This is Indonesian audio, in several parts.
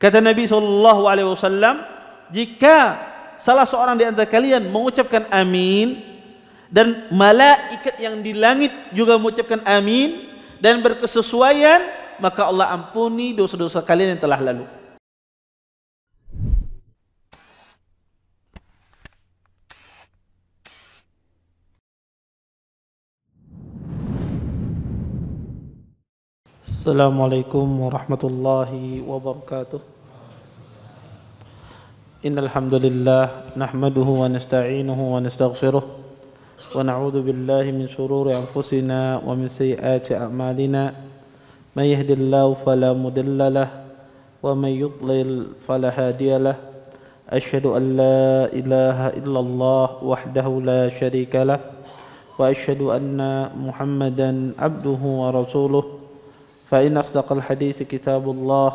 Kata Nabi SAW, jika salah seorang di antara kalian mengucapkan amin dan malaikat yang di langit juga mengucapkan amin dan berkesesuaian, maka Allah ampuni dosa-dosa kalian yang telah lalu. Assalamualaikum warahmatullahi wabarakatuh. Innal hamdalillah nahmaduhu wa nasta'inuhu wa nastaghfiruh wa na'udzu billahi min shururi anfusina wa min sayyiati a'malina. May yahdihillahu fala mudilla lahu wa may yudlil fala hadiya lahu. Asyhadu an la ilaha illallah wahdahu la syarika lahu wa asyhadu anna Muhammadan abduhu wa rasuluh. فإن أصدق الحديث كتاب الله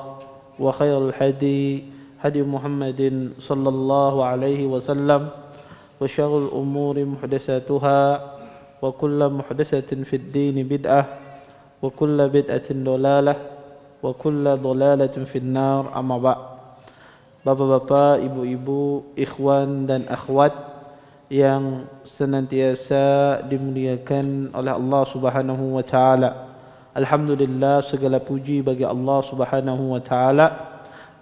وخير الهدي هدي محمد صلى الله عليه وسلم وشر الأمور محدثاتها وكل محدثة في الدين بدعة وكل بدعة ضلالة وكل ضلالة في النار. أما بعد. Bapak-bapak, ibu-ibu, ikhwan dan akhwat yang senantiasa dimuliakan oleh Allah Subhanahu wa taala. Alhamdulillah, segala puji bagi Allah Subhanahu wa taala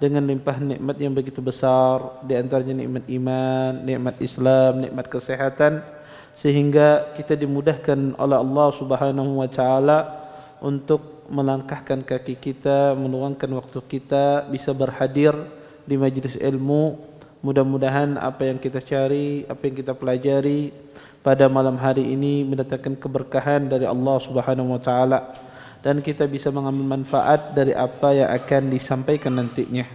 dengan limpah nikmat yang begitu besar, di antaranya nikmat iman, nikmat Islam, nikmat kesehatan, sehingga kita dimudahkan oleh Allah Subhanahu wa taala untuk melangkahkan kaki kita, meluangkan waktu kita bisa berhadir di majlis ilmu. Mudah-mudahan apa yang kita cari, apa yang kita pelajari pada malam hari ini mendatangkan keberkahan dari Allah Subhanahu wa taala, dan kita bisa mengambil manfaat dari apa yang akan disampaikan nantinya.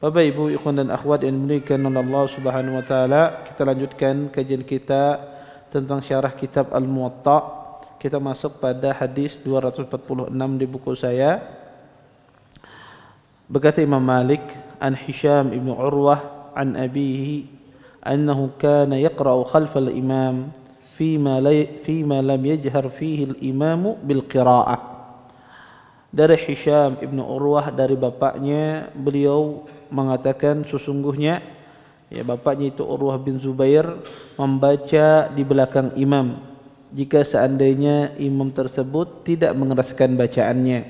Bapak, Ibu, ikhwan dan akhwat yang dimuliakan oleh Allah Subhanahu wa taala, kita lanjutkan kajian kita tentang syarah kitab Al-Muwatta. Kita masuk pada hadis 246 di buku saya. Berkata Imam Malik, an Hisham ibn Urwah an abihi annahu kana yaqra'u khalfal imam fima lam yajhar fihi al-imamu bil qira'ah. Dari Hisham ibn Urwah, dari bapaknya, beliau mengatakan sesungguhnya bapaknya itu Urwah bin Zubair membaca di belakang imam jika seandainya imam tersebut tidak mengeraskan bacaannya.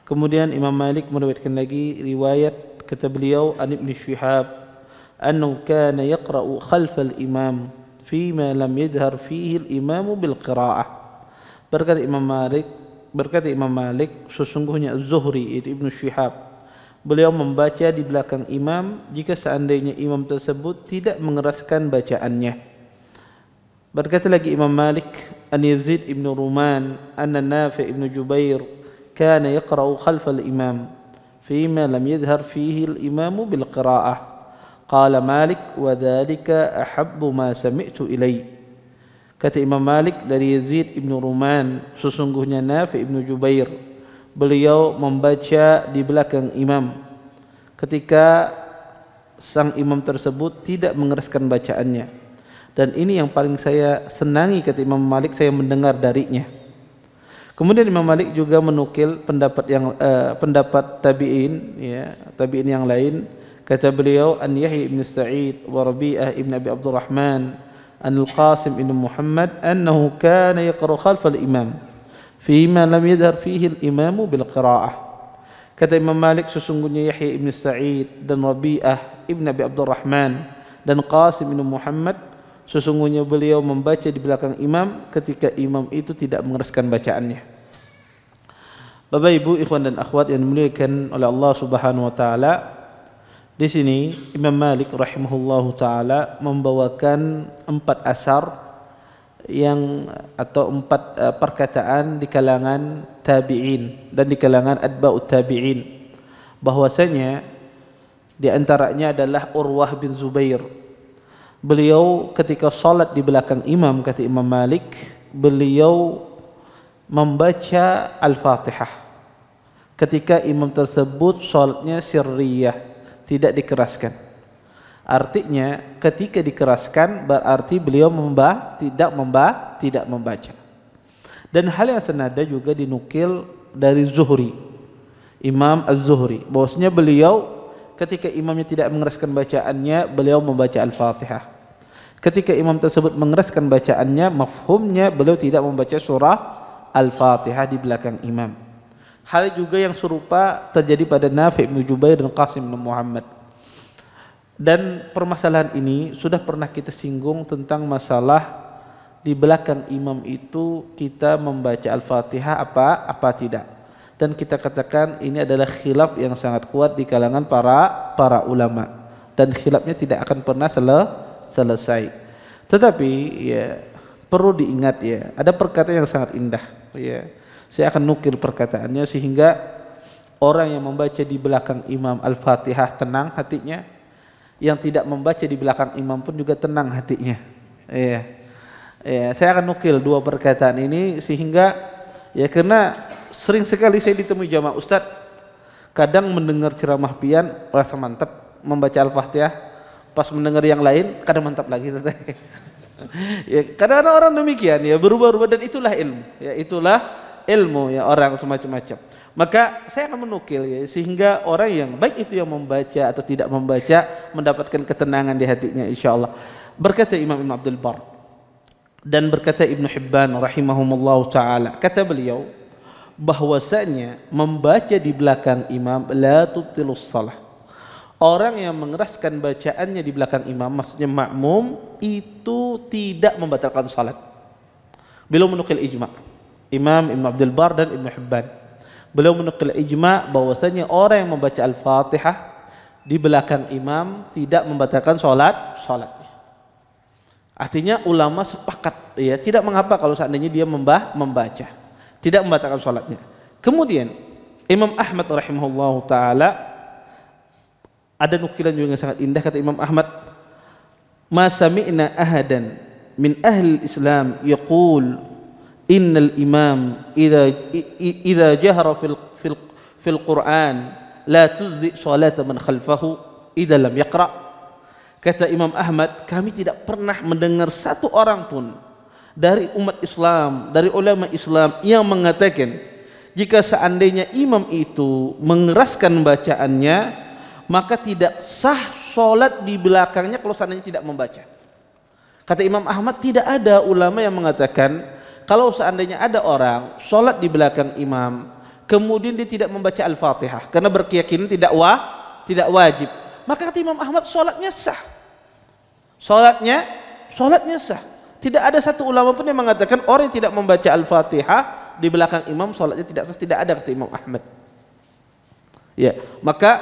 Kemudian Imam Malik meriwayatkan lagi riwayat, kata beliau, an Ibn Shihab annahu kana yaqra'u khalfal imam fima lam yadhhar fihi al-imamu bil qira'ah. Berkata Imam Malik, sesungguhnya Az-Zuhri itu Ibn Shihab, beliau membaca di belakang imam jika seandainya imam tersebut tidak mengeraskan bacaannya. Berkata lagi Imam Malik, an Yazid ibn Ruman anna Nafi' ibn Jubair kana yaqra'u khalfal imam fima lam yadhhar fihi al-imamu bil qira'ah. Qala Malik wa dhalika ahabbu ma sami'tu ilai. Kata Imam Malik dari Yazid ibn Ruman, sesungguhnya Nafi' ibn Jubair, beliau membaca di belakang imam ketika sang imam tersebut tidak mengeraskan bacaannya, dan ini yang paling saya senangi, kata Imam Malik, saya mendengar darinya. Kemudian Imam Malik juga menukil pendapat tabi'in, tabi'in yang lain. Kata beliau, an Yahya ibn Sa'id wa Rabi'ah ibn Abi Abdurrahman an Al-Qasim ibn Muhammad annahu kana yaqra'u khalfal imam fima lam yadhhar fihi al-imamu bil qira'ah. Kata Imam Malik, sesungguhnya Yahya ibn Sa'id dan Rabi'ah ibn Abi Abdurrahman dan Qasim ibn Muhammad, sesungguhnya beliau membaca di belakang imam ketika imam itu tidak mengeraskan bacaannya. Bapak, Ibu, ikhwan dan akhwat yang dimuliakan oleh Allah Subhanahu wa taala, di sini Imam Malik rahimahullahu taala membawakan 4 asar atau 4 perkataan di kalangan tabi'in dan di kalangan atba'ut tabi'in, bahwasanya di antaranya adalah Urwah bin Zubair. Beliau ketika salat di belakang imam, kata Imam Malik, beliau membaca Al-Fatihah ketika imam tersebut salatnya sirriyah, tidak dikeraskan. Artinya ketika dikeraskan berarti beliau tidak membaca. Dan hal yang senada juga dinukil dari Zuhri, Imam Az-Zuhri, bahwasanya beliau ketika imamnya tidak mengeraskan bacaannya, beliau membaca Al-Fatihah. Ketika imam tersebut mengeraskan bacaannya, mafhumnya beliau tidak membaca surah Al-Fatihah di belakang imam. Hal juga yang serupa terjadi pada Nafi' bin Jubair dan Qasim bin Muhammad. Dan permasalahan ini sudah pernah kita singgung tentang masalah di belakang imam itu kita membaca Al-Fatihah apa tidak. Dan kita katakan ini adalah khilaf yang sangat kuat di kalangan para ulama, dan khilafnya tidak akan pernah selesai. Tetapi ya perlu diingat ya, ada perkataan yang sangat indah ya. Saya akan nukil perkataannya sehingga orang yang membaca di belakang imam Al-Fatihah tenang hatinya, yang tidak membaca di belakang imam pun juga tenang hatinya. Ya. Ya, saya akan nukil dua perkataan ini sehingga ya, karena sering sekali saya ditemui jamaah ustadz, kadang mendengar ceramah pian rasa mantap membaca Al-Fatihah, pas mendengar yang lain kadang mantap lagi. Ya, kadang ada orang demikian ya, berubah-ubah, dan itulah ilmu. Ya, itulah ilmu ya, orang semacam-macam. Maka saya akan menukil ya, sehingga orang yang baik itu yang membaca atau tidak membaca mendapatkan ketenangan di hatinya insyaallah. Berkata Imam Ibn Abdul Bar dan berkata Ibn Hibban rahimahumullah ta'ala, kata beliau bahwasanya membaca di belakang imam la tubtilus salah. Orang yang mengeraskan bacaannya di belakang imam, maksudnya makmum, itu tidak membatalkan salat. Beliau menukil ijma' Imam Ibn Abdul Bar dan Ibn Hibban. Beliau menukil ijma' bahwasanya orang yang membaca Al-Fatihah di belakang imam tidak membatalkan salatnya. Artinya ulama sepakat ya, tidak mengapa kalau seandainya dia membaca, tidak membatalkan salatnya. Kemudian Imam Ahmad rahimahullahu taala, ada nukilan juga yang sangat indah, kata Imam Ahmad, ma sami'na ahadan min ahli Islam yaqul innal imam idza jahara fil Quran la tuzzi salata man khalfahu idza lam yaqra. Kata Imam Ahmad, kami tidak pernah mendengar satu orang pun dari umat Islam, dari ulama Islam yang mengatakan jika seandainya imam itu mengeraskan bacaannya maka tidak sah sholat di belakangnya kalau seandainya tidak membaca. Kata Imam Ahmad, tidak ada ulama yang mengatakan kalau seandainya ada orang sholat di belakang imam kemudian dia tidak membaca Al-Fatihah karena berkeyakinan tidak wajib, maka kata Imam Ahmad sholatnya sah. Sholatnya sah. Tidak ada satu ulama pun yang mengatakan orang yang tidak membaca Al-Fatihah di belakang imam sholatnya tidak sah. Tidak ada, kata Imam Ahmad. Ya, maka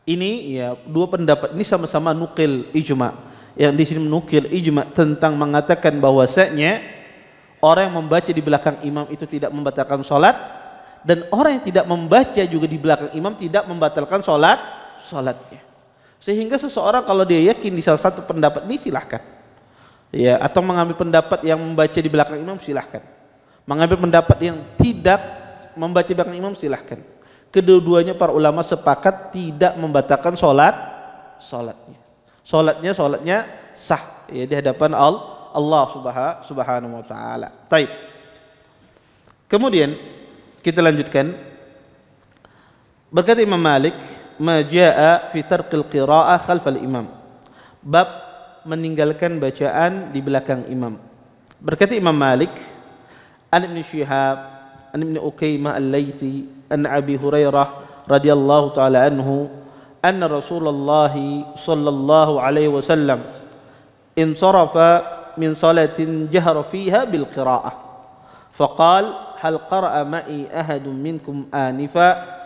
ini ya, dua pendapat ini sama-sama nukil ijma'. Yang di sini menukil ijma' tentang mengatakan bahwasanya orang yang membaca di belakang imam itu tidak membatalkan sholat, dan orang yang tidak membaca juga di belakang imam tidak membatalkan sholatnya. Sehingga seseorang kalau dia yakin di salah satu pendapat ini silahkan ya, atau mengambil pendapat yang membaca di belakang imam silahkan, mengambil pendapat yang tidak membaca di belakang imam silahkan. Kedua-duanya para ulama sepakat tidak membatalkan sholatnya sah ya di hadapan Allah subhanahu wa ta'ala. Taib. Kemudian kita lanjutkan. Berkata Imam Malik, ma jaa fi tarqil qiraa'ah khalfal imam, bab meninggalkan bacaan di belakang imam. Berkata Imam Malik, an Ibn Shihab, an Ibn Uqaymah al-Laythi, an Abi Hurairah radhiyallahu ta'ala anhu, anna Rasulullah sallallahu alaihi wasallam insarafa min salatin jahara fiha bil qiraa'ah, faqala hal qara'a ma'i ahadun minkum anifa?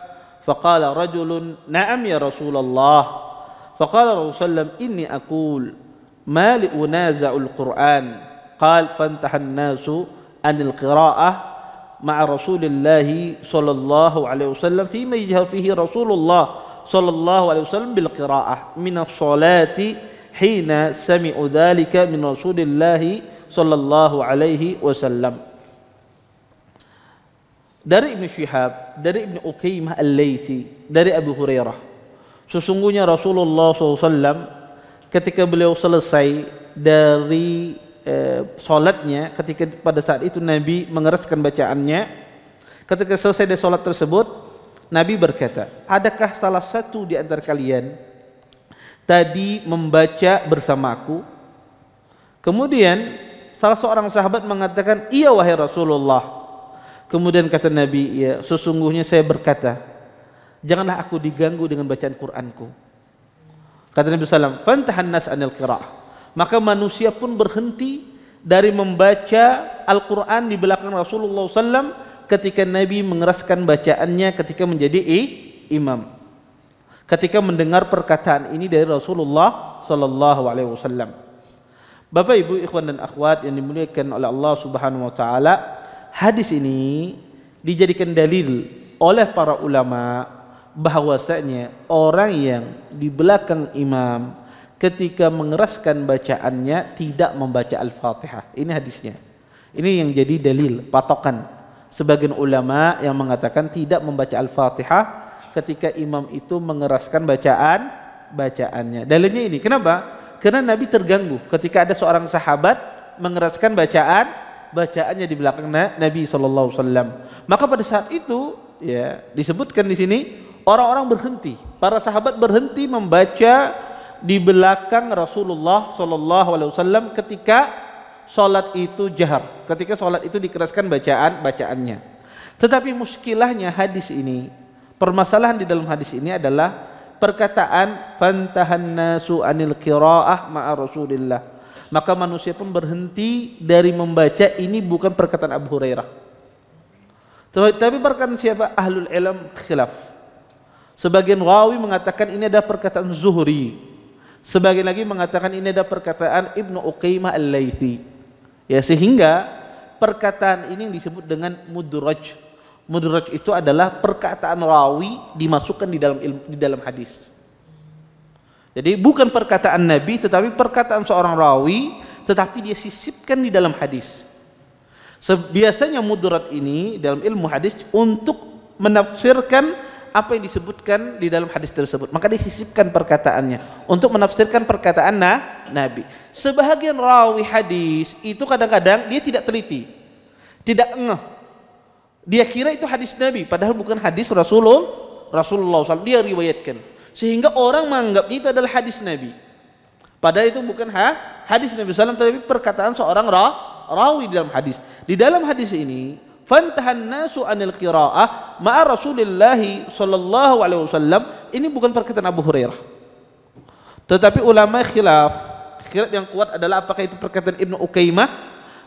فقال رجل نعم يا رسول الله. فقال رسول الله صلى الله عليه وسلم إني أقول ما لأنازع القرآن. قال فانتهى الناس عن القراءة مع رسول الله صلى الله عليه وسلم فيما يجهر فيه رسول الله صلى الله عليه وسلم بالقراءة من الصلاة حين سمعوا ذلك من رسول الله صلى الله عليه وسلم. Dari Ibn Shihab, dari Ibn Uqaymah al-Laythi, dari Abu Hurairah, sesungguhnya Rasulullah SAW ketika beliau selesai dari solatnya, ketika pada saat itu Nabi mengeraskan bacaannya, ketika selesai dari solat tersebut, Nabi berkata, adakah salah satu di antara kalian tadi membaca bersamaku? Kemudian salah seorang sahabat mengatakan, iya wahai Rasulullah. Kemudian kata Nabi, ya sesungguhnya saya berkata, janganlah aku diganggu dengan bacaan Qur'anku. Kata Nabi SAW, fantahan nas anil qira'ah. Maka manusia pun berhenti dari membaca Al-Quran di belakang Rasulullah SAW ketika Nabi mengeraskan bacaannya ketika menjadi imam. Ketika mendengar perkataan ini dari Rasulullah SAW. Bapak Ibu ikhwan dan akhwat yang dimuliakan oleh Allah Subhanahu wa taala, hadis ini dijadikan dalil oleh para ulama bahwasanya orang yang di belakang imam ketika mengeraskan bacaannya tidak membaca Al-Fatihah. Ini hadisnya. Ini yang jadi dalil patokan sebagian ulama yang mengatakan tidak membaca Al-Fatihah ketika imam itu mengeraskan bacaannya. Dalilnya ini. Kenapa? Karena Nabi terganggu ketika ada seorang sahabat mengeraskan bacaannya di belakang Nabi SAW. Maka pada saat itu ya disebutkan di sini orang-orang berhenti, para sahabat berhenti membaca di belakang Rasulullah SAW ketika sholat itu jahar, ketika sholat itu dikeraskan bacaannya. Tetapi muskilahnya hadis ini, permasalahan di dalam hadis ini adalah perkataan fantahan nasu anil qiraah ma'a Rasulillah. Maka manusia pun berhenti dari membaca. Ini bukan perkataan Abu Hurairah. Tapi perkataan siapa? Ahlul ilm khilaf. Sebagian rawi mengatakan ini adalah perkataan Zuhri. Sebagian lagi mengatakan ini adalah perkataan Ibnu Uqaimah Al-Laitsi. Ya, sehingga perkataan ini disebut dengan mudraj. Mudraj itu adalah perkataan rawi dimasukkan di dalam hadis. Jadi bukan perkataan Nabi tetapi perkataan seorang rawi tetapi dia sisipkan di dalam hadis. Biasanya mudraj ini dalam ilmu hadis untuk menafsirkan apa yang disebutkan di dalam hadis tersebut. Maka disisipkan perkataannya untuk menafsirkan perkataan Nabi. Sebahagian rawi hadis itu kadang-kadang dia tidak teliti, tidak ngeh. Dia kira itu hadis Nabi, padahal bukan hadis Rasulullah SAW. Dia riwayatkan, sehingga orang menganggapnya itu adalah hadis Nabi. Padahal itu bukan hadis Nabi SAW, tapi perkataan seorang rawi di dalam hadis. Di dalam hadis ini, fantahan nasu anil qiraah ma'a Rasulillah SAW. Ini bukan perkataan Abu Hurairah. Tetapi ulama khilaf yang kuat adalah apakah itu perkataan Ibnu Uqaimah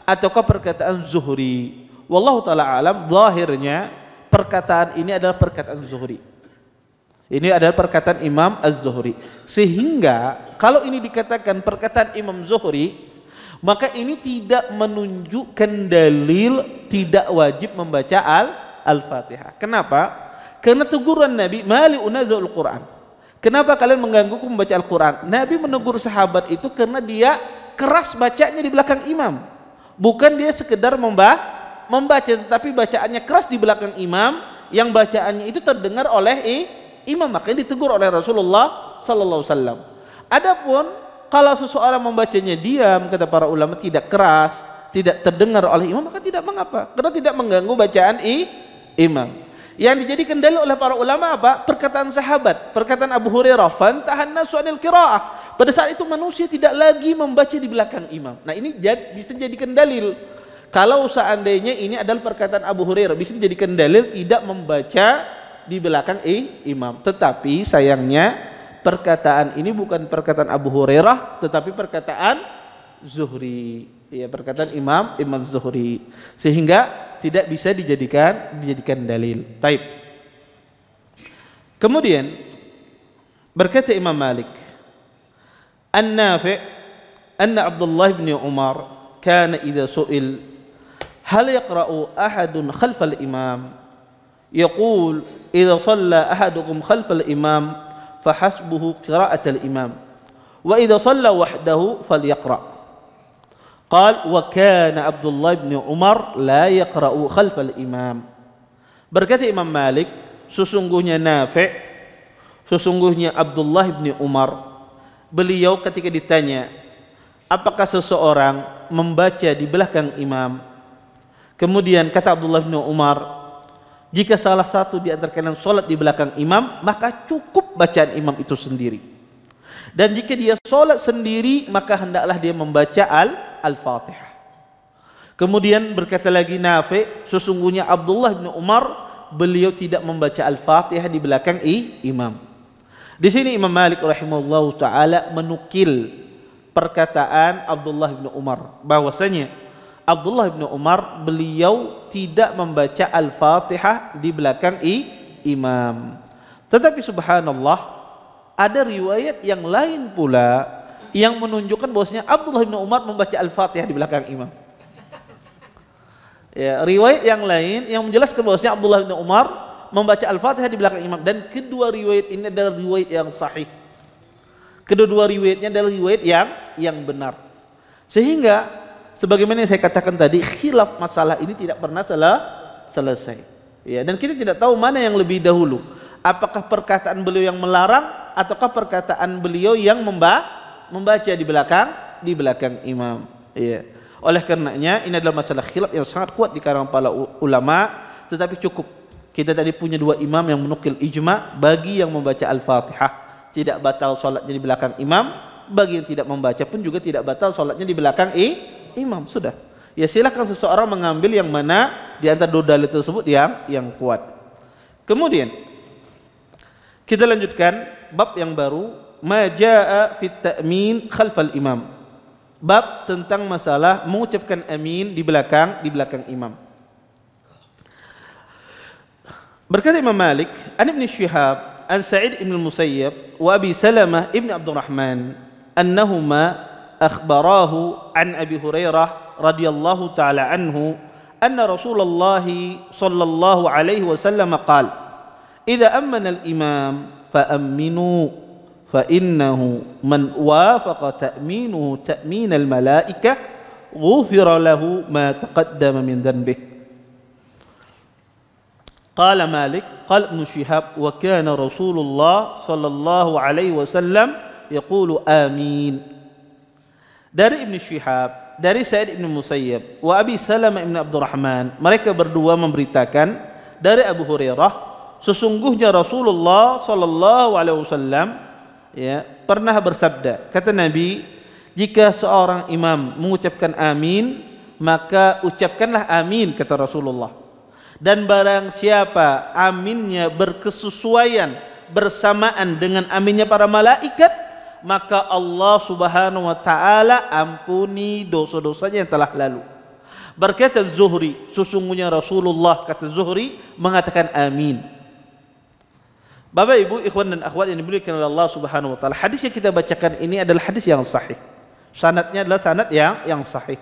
ataukah perkataan Zuhri. Wallahu ta'ala alam, zahirnya perkataan ini adalah perkataan Zuhri. Ini adalah perkataan Imam Az-Zuhri. Sehingga kalau ini dikatakan perkataan Imam Zuhri, maka ini tidak menunjukkan dalil tidak wajib membaca Al-Fatihah. Kenapa? Karena teguran Nabi, mali unazul Quran. Kenapa kalian menggangguku membaca Al-Quran? Nabi menegur sahabat itu karena dia keras bacanya di belakang imam. Bukan dia sekedar membaca, tetapi bacaannya keras di belakang imam, yang bacaannya itu terdengar oleh imam, makanya ditegur oleh Rasulullah SAW. Adapun kalau seseorang membacanya diam, kata para ulama, tidak keras, tidak terdengar oleh imam, maka tidak mengapa, karena tidak mengganggu bacaan imam. Yang dijadikan dalil oleh para ulama apa? Perkataan sahabat, perkataan Abu Hurairah, fantahan nasu anil qiraah. Pada saat itu manusia tidak lagi membaca di belakang imam. Nah, ini bisa dijadikan dalil. Kalau seandainya ini adalah perkataan Abu Hurairah, bisa dijadikan dalil tidak membaca di belakang imam. Tetapi sayangnya perkataan ini bukan perkataan Abu Hurairah, tetapi perkataan Zuhri. Ya, perkataan Imam Zuhri. Sehingga tidak bisa dijadikan dalil. Taib. Kemudian berkata Imam Malik, An-Nafi' anna Abdullah bin Umar kana idza su'il hal yaqra'u ahadun khalfal imam yaqul idza shalla ahadukum khalfal imam fahasbuhu qira'atal imam wa idza shalla wahdahu falyaqra'. Qal wa kana Abdullah bin Umar la yaqra'u khalfal imam. Berkata Imam Malik, sesungguhnya Abdullah bin Umar, beliau ketika ditanya apakah seseorang membaca di belakang imam, kemudian kata Abdullah bin Umar, Jika salah satu di antara kalian sholat di belakang imam, maka cukup bacaan imam itu sendiri. Dan jika dia sholat sendiri, maka hendaklah dia membaca Al-Fatihah. Kemudian berkata lagi Nafi, sesungguhnya Abdullah bin Umar, beliau tidak membaca Al-Fatihah di belakang imam. Di sini Imam Malik rahimahullahu taala menukil perkataan Abdullah bin Umar bahwasanya Abdullah bin Umar beliau tidak membaca Al-Fatihah di belakang imam. Tetapi subhanallah, ada riwayat yang lain pula yang menunjukkan bahwasanya Abdullah bin Umar membaca Al-Fatihah di belakang imam. Ya, riwayat yang lain yang menjelaskan bahwasanya Abdullah bin Umar membaca Al-Fatihah di belakang imam, dan kedua riwayat ini adalah riwayat yang sahih. Kedua riwayatnya adalah riwayat yang benar. Sehingga sebagaimana yang saya katakan tadi, khilaf masalah ini tidak pernah selesai. Ya, dan kita tidak tahu mana yang lebih dahulu. Apakah perkataan beliau yang melarang ataukah perkataan beliau yang membaca di belakang imam. Ya. Oleh karenanya ini adalah masalah khilaf yang sangat kuat di kalangan para ulama, tetapi cukup kita tadi punya dua imam yang menukil ijma, bagi yang membaca Al-Fatihah tidak batal salatnya di belakang imam, bagi yang tidak membaca pun juga tidak batal salatnya di belakang imam. Sudah. Ya, silakan seseorang mengambil yang mana di antara dua dalil tersebut yang kuat. Kemudian kita lanjutkan bab yang baru, ma jaa fit ta'min khalfal imam. Bab tentang masalah mengucapkan amin di belakang imam. Berkata Imam Malik, an Ibn Shihab, an Sa'id ibn al-Musayyab, wa Abi Salamah ibn Abdurrahman, annahuma akhbarahu an Abi Hurairah radhiyallahu ta'ala anhu, anna Rasulullah sallallahu alaihi wasallam qala, idza ammana al-imam fa'amminu فإنه من وافق تأمينه تأمين الملائكة غفر له ما تقدم من ذنبه. قال مالك قال ابن شهاب وكان رسول الله صلى الله عليه وسلم يقول آمين. Dari Ibn Shihab, dari Sa'id ibn Musayyab, wa Abi Salamah ibn Abdurrahman, mereka berdua memberitakan dari Abu Hurairah, sesungguhnya Rasulullah sallallahu alaihi wasallam pernah bersabda, kata Nabi, jika seorang imam mengucapkan amin, maka ucapkanlah amin, kata Rasulullah. Dan barang siapa aminnya berkesesuaian bersamaan dengan aminnya para malaikat, maka Allah subhanahu wa ta'ala ampuni dosa-dosanya yang telah lalu. Berkata Zuhri, sesungguhnya Rasulullah, kata Zuhri, mengatakan amin. Bapak Ibu, ikhwan dan akhwat yang dimuliakan oleh Allah Subhanahu wa taala, hadis yang kita bacakan ini adalah hadis yang sahih. Sanadnya adalah sanad yang sahih.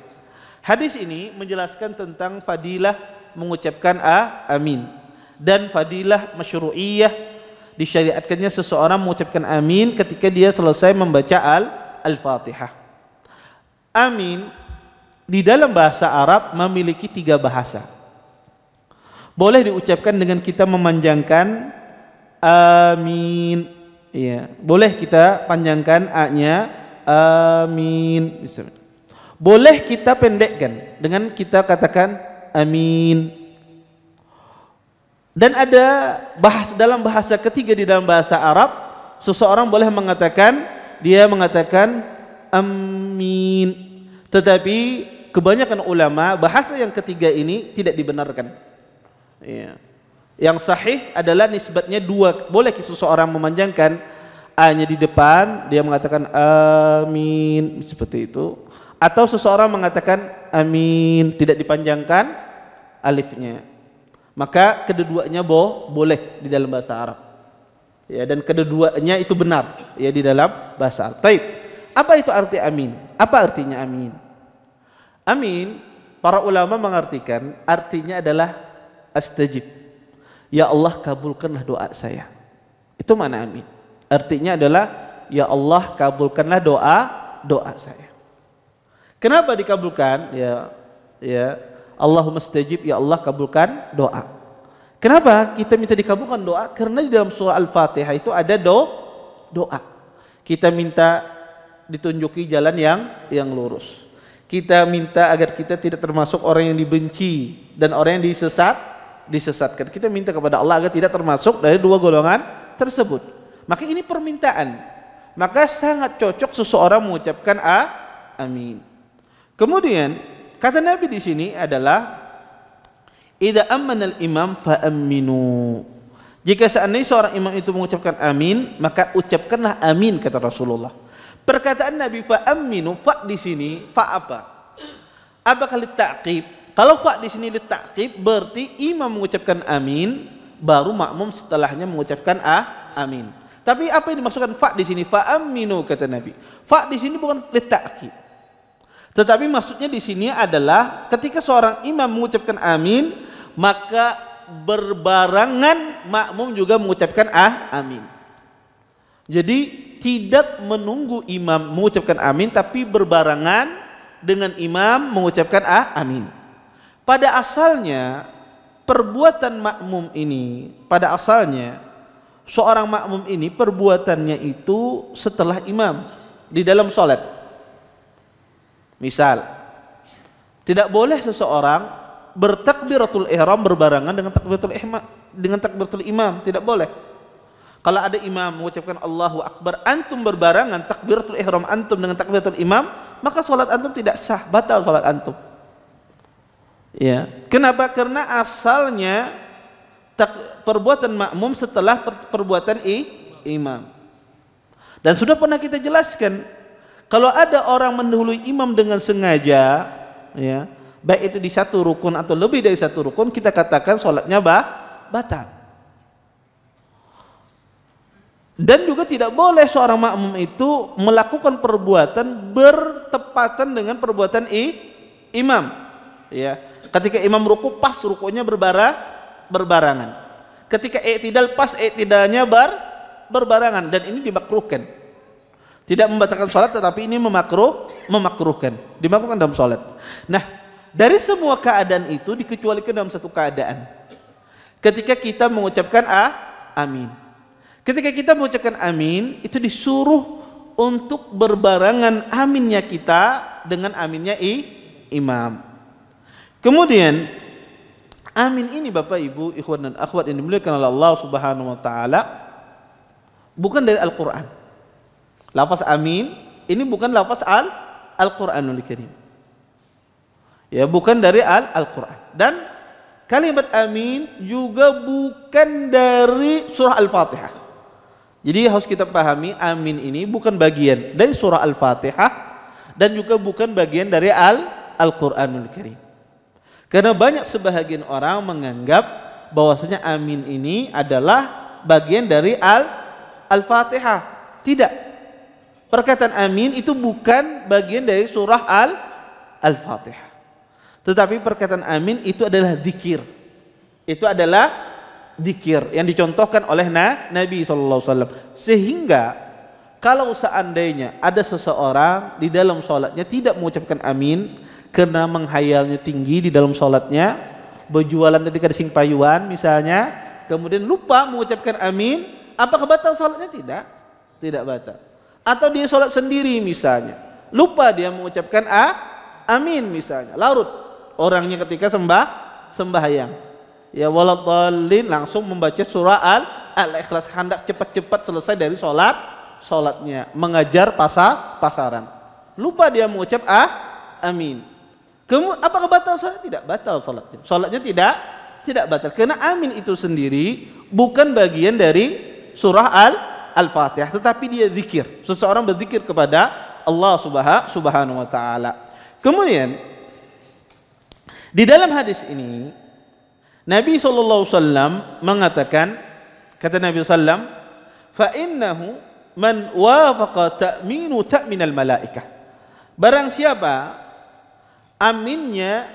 Hadis ini menjelaskan tentang fadilah mengucapkan amin dan fadilah masyru'iyah, disyariatkannya seseorang mengucapkan amin ketika dia selesai membaca Al-Fatihah. Amin di dalam bahasa Arab memiliki 3 bahasa. Boleh diucapkan dengan kita memanjangkan amin, ya, boleh kita panjangkan a-nya, amin. Boleh kita pendekkan dengan kita katakan amin. Dan ada dalam bahasa ketiga di dalam bahasa Arab, seseorang boleh mengatakan amin. Tetapi kebanyakan ulama, bahasa yang ketiga ini tidak dibenarkan. Ya. Yang sahih adalah nisbatnya 2. Boleh seseorang memanjangkan a-nya di depan, dia mengatakan amin seperti itu, atau seseorang mengatakan amin tidak dipanjangkan alifnya. Maka kedua-duanya boleh di dalam bahasa Arab. Ya, dan kedua-duanya itu benar ya di dalam bahasa Arab. Taib. Apa itu arti amin? Apa artinya amin? Amin, para ulama mengartikan artinya adalah astajib. Ya Allah, kabulkanlah doa saya. Itu mana amin. Artinya adalah ya Allah, kabulkanlah doa saya. Kenapa dikabulkan? Ya Allahumma stajib, ya Allah kabulkan doa. Kenapa kita minta dikabulkan doa? Karena di dalam surah Al-Fatihah itu ada doa. Kita minta ditunjuki jalan yang lurus. Kita minta agar kita tidak termasuk orang yang dibenci dan orang yang disesatkan. Kita minta kepada Allah agar tidak termasuk dari dua golongan tersebut. Maka ini permintaan. Maka sangat cocok seseorang mengucapkan amin. Kemudian kata Nabi di sini adalah idza amana al-imam fa aminu. Jika seandainya seorang imam itu mengucapkan amin, maka ucapkanlah amin, kata Rasulullah. Perkataan Nabi fa aminu, fa di sini fa apa? Apakah litta'qib? Kalau fa di sini litta'qib berarti imam mengucapkan amin, baru makmum setelahnya mengucapkan amin. Tapi apa yang dimaksudkan fa di sini? Fa aminu, kata Nabi. Fa di sini bukan litta'qib. Tetapi maksudnya di sini adalah ketika seorang imam mengucapkan amin, maka berbarangan makmum juga mengucapkan amin. Jadi tidak menunggu imam mengucapkan amin, tapi berbarangan dengan imam mengucapkan amin. Pada asalnya perbuatan makmum ini, pada asalnya seorang makmum ini perbuatannya itu setelah imam di dalam sholat. Misal, tidak boleh seseorang bertakbiratul ihram berbarengan dengan takbiratul imam, tidak boleh. Kalau ada imam mengucapkan Allahu Akbar, antum berbarengan takbiratul ihram antum dengan takbiratul imam, maka salat antum tidak sah, batal salat antum. Ya, kenapa? Karena asalnya perbuatan makmum setelah perbuatan imam. Dan sudah pernah kita jelaskan, kalau ada orang mendahului imam dengan sengaja, ya, baik itu di satu rukun atau lebih dari satu rukun, kita katakan sholatnya batal. Dan juga tidak boleh seorang makmum itu melakukan perbuatan bertepatan dengan perbuatan imam. Ya, ketika imam ruku, pas rukunya berbarangan. Ketika i'tidal, pas i'tidalnya berbarangan, dan ini dimakruhkan. Tidak membatalkan sholat, tetapi ini memakruhkan, dimakruhkan dalam sholat. Nah, dari semua keadaan itu dikecualikan dalam satu keadaan. Ketika kita mengucapkan amin. Ketika kita mengucapkan amin, itu disuruh untuk berbarangan aminnya kita dengan aminnya imam. Kemudian amin ini Bapak Ibu, ikhwan dan akhwat yang dimuliakan oleh Allah Subhanahu wa taala, bukan dari Al-Qur'an. Lafaz amin ini bukan lafaz Al-Qur'anul Karim. Ya, bukan dari Al-Qur'an. Dan kalimat amin juga bukan dari surah Al-Fatihah. Jadi harus kita pahami, amin ini bukan bagian dari surah Al-Fatihah dan juga bukan bagian dari Al-Qur'anul Karim. Karena banyak sebahagian orang menganggap bahwasanya amin ini adalah bagian dari Al-Fatihah. Tidak. Perkataan amin itu bukan bagian dari surah Al-Fatihah. Tetapi perkataan amin itu adalah zikir. Itu adalah zikir yang dicontohkan oleh Nabi SAW. Sehingga kalau seandainya ada seseorang di dalam sholatnya tidak mengucapkan amin karena menghayalnya tinggi di dalam sholatnya, berjualan dari gading payuan misalnya, kemudian lupa mengucapkan amin, apakah batal sholatnya? Tidak batal. Atau dia sholat sendiri misalnya, lupa dia mengucapkan amin misalnya, larut orangnya ketika sembahyang, ya waladhdallin, langsung membaca surah Al-Ikhlas, hendak cepat-cepat selesai dari sholatnya, mengajar pasaran, lupa dia mengucap amin. Apakah batal sholat? Tidak batal sholatnya. Sholatnya tidak batal, karena amin itu sendiri bukan bagian dari surah Al-Fatihah, tetapi dia zikir. Seseorang berzikir kepada Allah Subhanahu wa taala. Kemudian di dalam hadis ini Nabi SAW mengatakan, kata Nabi SAW, fa innahu man wafaqa ta'minu ta'minal malaikah. Barang siapa aminnya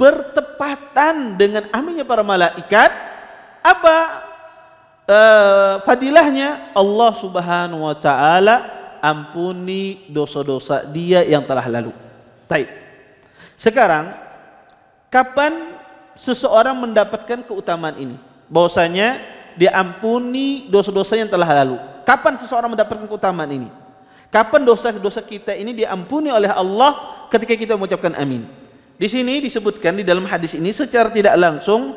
bertepatan dengan aminnya para malaikat, apa fadilahnya? Allah Subhanahu wa taala ampuni dosa-dosa dia yang telah lalu. Baik. Sekarang kapan seseorang mendapatkan keutamaan ini? Bahwasanya dia ampuni dosa-dosa yang telah lalu. Kapan seseorang mendapatkan keutamaan ini? Kapan dosa-dosa kita ini diampuni oleh Allah? Ketika kita mengucapkan amin. Di sini disebutkan di dalam hadis ini secara tidak langsung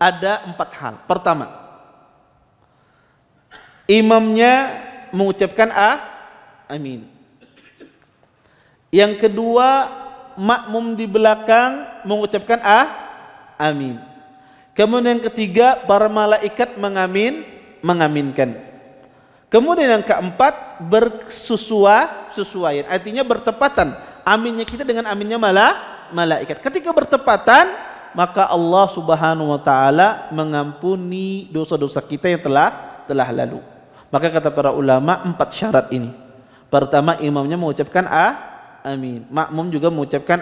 ada 4 hal. Pertama, imamnya mengucapkan amin. Yang kedua, makmum di belakang mengucapkan amin. Kemudian yang ketiga, para malaikat mengaminkan. Kemudian yang keempat, bersesuaian, artinya bertepatan aminnya kita dengan aminnya malaikat. Ketika bertepatan, maka Allah Subhanahu wa taala mengampuni dosa-dosa kita yang telah lalu. Maka kata para ulama, 4 syarat ini. Pertama, imamnya mengucapkan amin. Makmum juga mengucapkan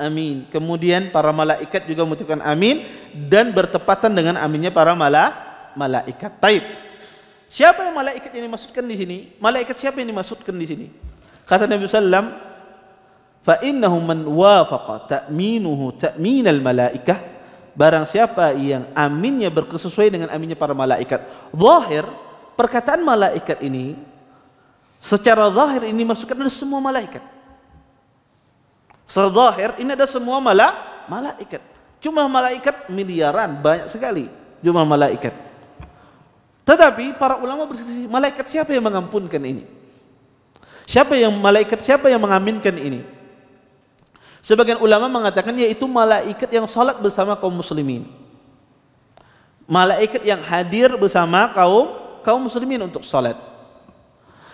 amin. Kemudian para malaikat juga mengucapkan amin dan bertepatan dengan aminnya para malaikat. Taib. Siapa yang malaikat yang dimaksudkan di sini? Malaikat siapa yang dimaksudkan di sini? Kata Nabi sallam, fa innahu man wafaqa ta'minuhu ta'minal malaikah, barang siapa yang aminnya berkesesuaian dengan aminnya para malaikat. Zahir perkataan malaikat ini, secara zahir ini maksudkan ada semua malaikat. Secara zahir ini ada semua malaikat. Jumlah malaikat miliaran, banyak sekali jumlah malaikat. Tetapi para ulama berselisih, malaikat siapa yang mengampunkan ini? Siapa yang mengaminkan ini? Sebagian ulama mengatakan yaitu malaikat yang salat bersama kaum muslimin. Malaikat yang hadir bersama kaum muslimin untuk salat.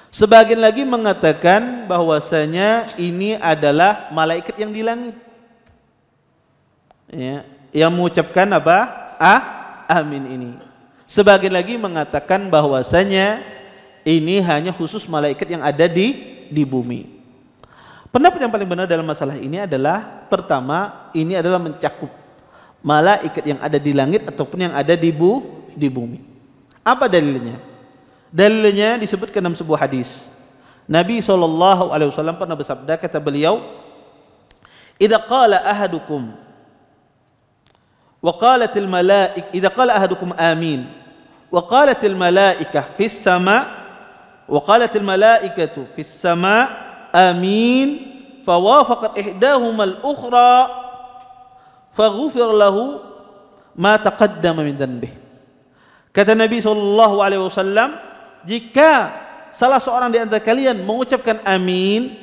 Sebagian lagi mengatakan bahwasanya ini adalah malaikat yang di langit. Ya, yang mengucapkan amin ini. Sebagian lagi mengatakan bahwasanya ini hanya khusus malaikat yang ada di bumi. Pendapat yang paling benar dalam masalah ini adalah, pertama, ini adalah mencakup malaikat yang ada di langit ataupun yang ada di bumi. Apa dalilnya? Dalilnya disebutkan dalam sebuah hadis. Nabi SAW pernah bersabda, kata beliau, "Idza qala ahadukum wa qalatil malaik, idza qala ahadukum amin wa qalatil malaikah fis sama wa qalatil malaikatu fis sama amin fawafaqat ihdahuma al-ukhra faghufir lahu ma taqaddama min dhanbih." Kata Nabi SAW, jika salah seorang di antara kalian mengucapkan amin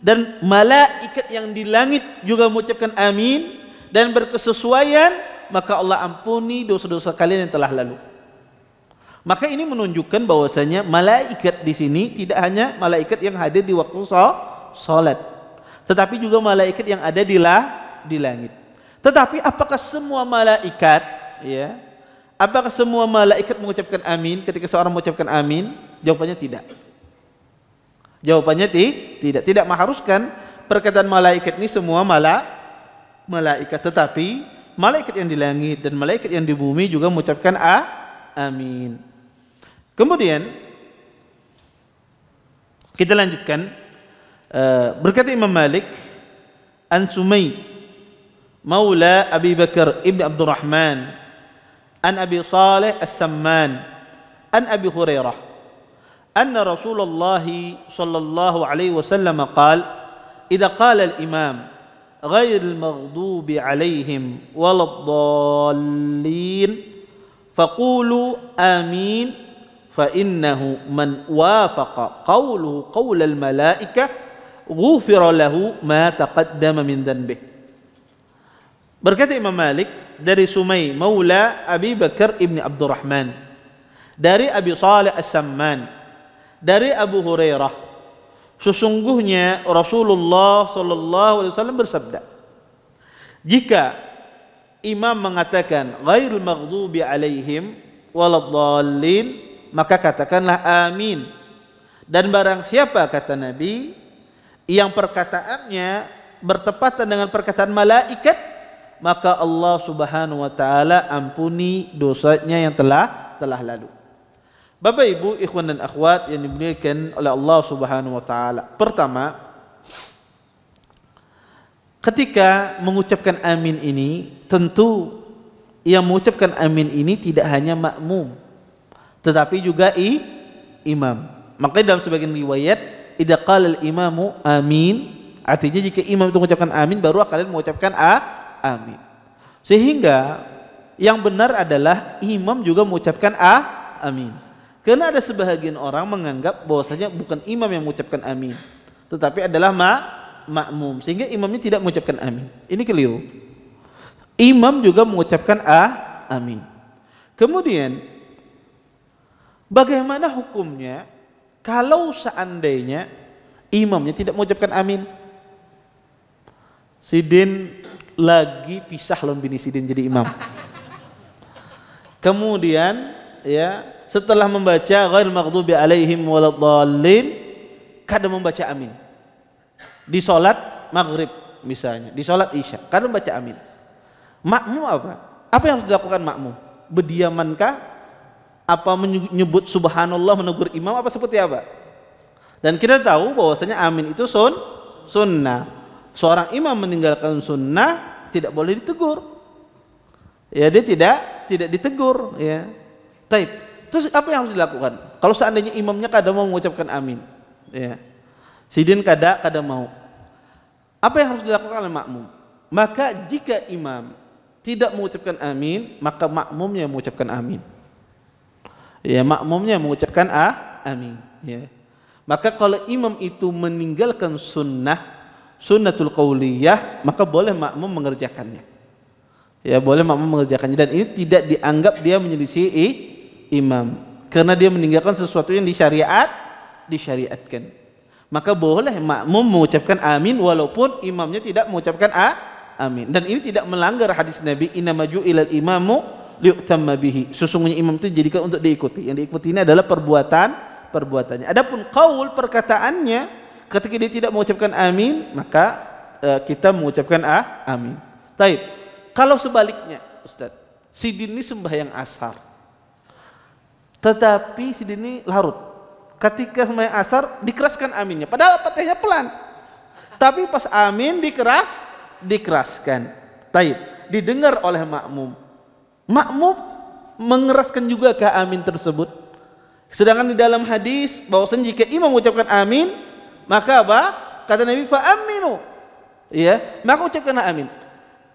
dan malaikat yang di langit juga mengucapkan amin dan berkesesuaian, maka Allah ampuni dosa-dosa kalian yang telah lalu. Maka ini menunjukkan bahwasanya malaikat di sini tidak hanya malaikat yang hadir di waktu salat, tetapi juga malaikat yang ada di langit. Tetapi apakah semua malaikat, ya, apakah semua malaikat mengucapkan amin ketika seorang mengucapkan amin? Jawabannya tidak. Jawabannya tidak. Tidak mengharuskan perkataan malaikat ini semua malaikat, tetapi malaikat yang di langit dan malaikat yang di bumi juga mengucapkan amin. Kemudian kita lanjutkan, berkata Imam Malik, an Sumay maula Abi Bakar ibn Abdurrahman an Abi Salih As-Samman an Abi Hurairah anna Rasulullah sallallahu alaihi wasallam qala idza qala al-imam غير المغضوب عليهم ولا الضالين فقولوا آمين فإنه من وافق قوله قول الملائكة غفر له ما تقدم من ذنبه. Berkata Imam Malik dari Sumay maula Abi Bakar ibn Abdurrahman, dari Abi Salih As-Samman, dari Abu Hurairah, sesungguhnya Rasulullah SAW bersabda, jika imam mengatakan ghairil maghdubi alaihim waladdallin, maka katakanlah amin. Dan barang siapa, kata Nabi, yang perkataannya bertepatan dengan perkataan malaikat, maka Allah Subhanahu wa taala ampuni dosanya yang telah lalu. Bapak Ibu, ikhwan dan akhwat yang dimuliakan oleh Allah Subhanahu wa taala. Pertama, ketika mengucapkan amin ini, tentu yang mengucapkan amin ini tidak hanya makmum, tetapi juga imam. Makanya dalam sebagian riwayat, idza qala al-imamu amin, artinya jika imam itu mengucapkan amin, baru kalian mengucapkan amin. Sehingga Yang benar adalah imam juga mengucapkan amin. Karena ada sebahagian orang menganggap bahwasanya bukan imam yang mengucapkan amin, tetapi adalah makmum, sehingga imamnya tidak mengucapkan amin. Ini keliru. Imam juga mengucapkan amin. Kemudian bagaimana hukumnya kalau seandainya imamnya tidak mengucapkan amin? Sidin lagi pisah lawan bini Sidin jadi imam. Kemudian ya, setelah membaca ghairil maghdubi alaihim waladdallin, kadang membaca amin. Di sholat maghrib misalnya, di sholat isya, kadang membaca amin. Makmum apa? Apa yang harus dilakukan makmum? Berdiamankah? Apa menyebut subhanallah menegur imam, apa seperti apa? Dan kita tahu bahwasanya amin itu sunnah. Seorang imam meninggalkan sunnah tidak boleh ditegur. Ya, dia tidak ditegur, ya. Taib. Terus apa yang harus dilakukan? Kalau seandainya imamnya kadang mau mengucapkan amin, ya. Sidin kadang mau. Apa yang harus dilakukan oleh makmum? Maka jika imam tidak mengucapkan amin, maka makmumnya mengucapkan amin. Ya, makmumnya mengucapkan amin, ya. Maka kalau imam itu meninggalkan sunnatul qauliyah, maka boleh makmum mengerjakannya. Ya, boleh makmum mengerjakannya, dan ini tidak dianggap dia menyelisih imam karena dia meninggalkan sesuatu yang disyariatkan. Maka boleh makmum mengucapkan amin walaupun imamnya tidak mengucapkan amin. Dan ini tidak melanggar hadis Nabi, innama ju'ilal imamu liyu'tamma bihi. Sesungguhnya imam itu dijadikan untuk diikuti. Yang diikuti ini adalah perbuatannya. Adapun qaul, perkataannya, ketika dia tidak mengucapkan amin, maka kita mengucapkan amin. Taib. Kalau sebaliknya, Ustaz, Sidin ini sembahyang asar, tetapi Sidin ini larut. Ketika sembahyang asar dikeraskan aminnya, padahal fatihahnya pelan, tapi pas amin dikeraskan. Taib. Didengar oleh makmum. Makmum mengeraskan juga ke amin tersebut. Sedangkan di dalam hadis bahwasanya jika imam mengucapkan amin, maka apa? Kata Nabi, fa aminu. Ya, maka ucapkan amin.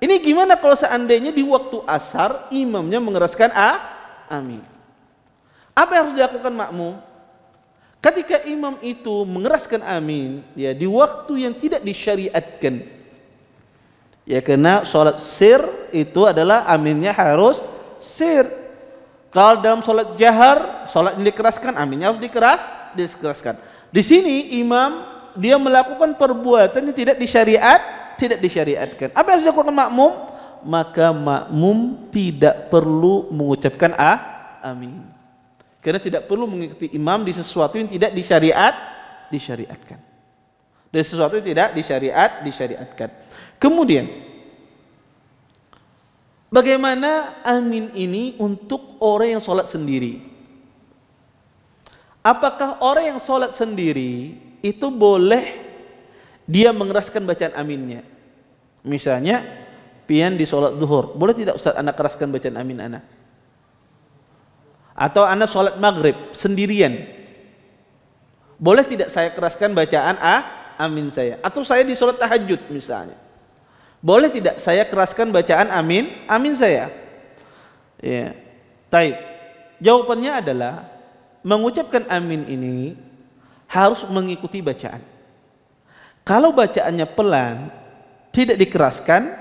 Ini gimana kalau seandainya di waktu asar imamnya mengeraskan amin? Apa yang harus dilakukan makmum? Ketika imam itu mengeraskan amin, ya, di waktu yang tidak disyariatkan, ya, karena sholat sir itu adalah aminnya harus sir. Kalau dalam sholat jahar, sholat yang dikeraskan, aminnya harus dikeraskan. Di sini imam dia melakukan perbuatan yang tidak disyariatkan. Apa yang harus dilakukan makmum? Maka makmum tidak perlu mengucapkan amin. Karena tidak perlu mengikuti imam di sesuatu yang tidak disyariatkan. Dari sesuatu yang tidak disyariatkan. Kemudian, bagaimana amin ini untuk orang yang sholat sendiri? Apakah orang yang sholat sendiri itu boleh dia mengeraskan bacaan aminnya? Misalnya, pian di sholat zuhur, boleh tidak Ustaz anak keraskan bacaan amin anak? Atau anak sholat maghrib sendirian, boleh tidak saya keraskan bacaan amin saya? Atau saya di sholat tahajud misalnya, boleh tidak saya keraskan bacaan amin saya? Ya, taib. Jawabannya adalah mengucapkan amin ini harus mengikuti bacaan. Kalau bacaannya pelan, tidak dikeraskan,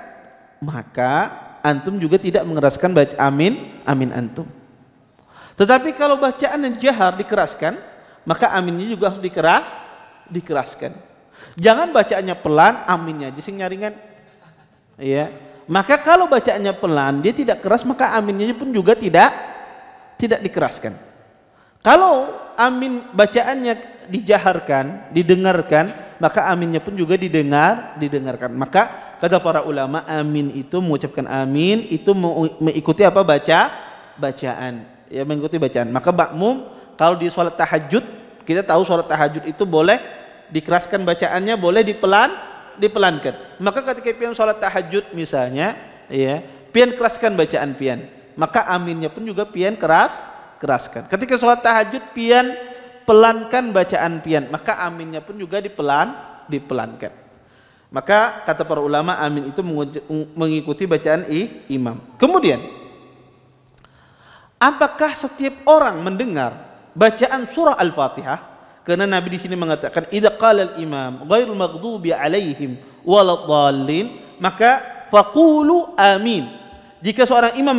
maka antum juga tidak mengeraskan baca amin antum. Tetapi kalau bacaannya jahar dikeraskan, maka aminnya juga harus dikeraskan. Jangan bacaannya pelan, aminnya aja sing nyaringan. Ya. Maka kalau bacaannya pelan, dia tidak keras, maka aminnya pun juga tidak dikeraskan. Kalau amin bacaannya dijaharkan, didengarkan, maka aminnya pun juga didengarkan. Maka kata para ulama, amin itu mengucapkan amin itu mengikuti apa? Bacaan. Ya, mengikuti bacaan. Maka makmum kalau di sholat tahajud, kita tahu sholat tahajud itu boleh dikeraskan bacaannya, boleh dipelankan. Maka ketika pian sholat tahajud misalnya, ya, pian keraskan bacaan pian, maka aminnya pun juga pian keraskan. Ketika sholat tahajud pian pelankan bacaan pian, maka aminnya pun juga dipelankan. Maka kata para ulama, amin itu mengikuti bacaan imam. Kemudian apakah setiap orang mendengar bacaan surah Al-Fatihah? Karena Nabi di sini mengatakan idza qala al-imam ghairul maghdubi alaihim waladdallin, maka faqulu amin. Jika seorang imam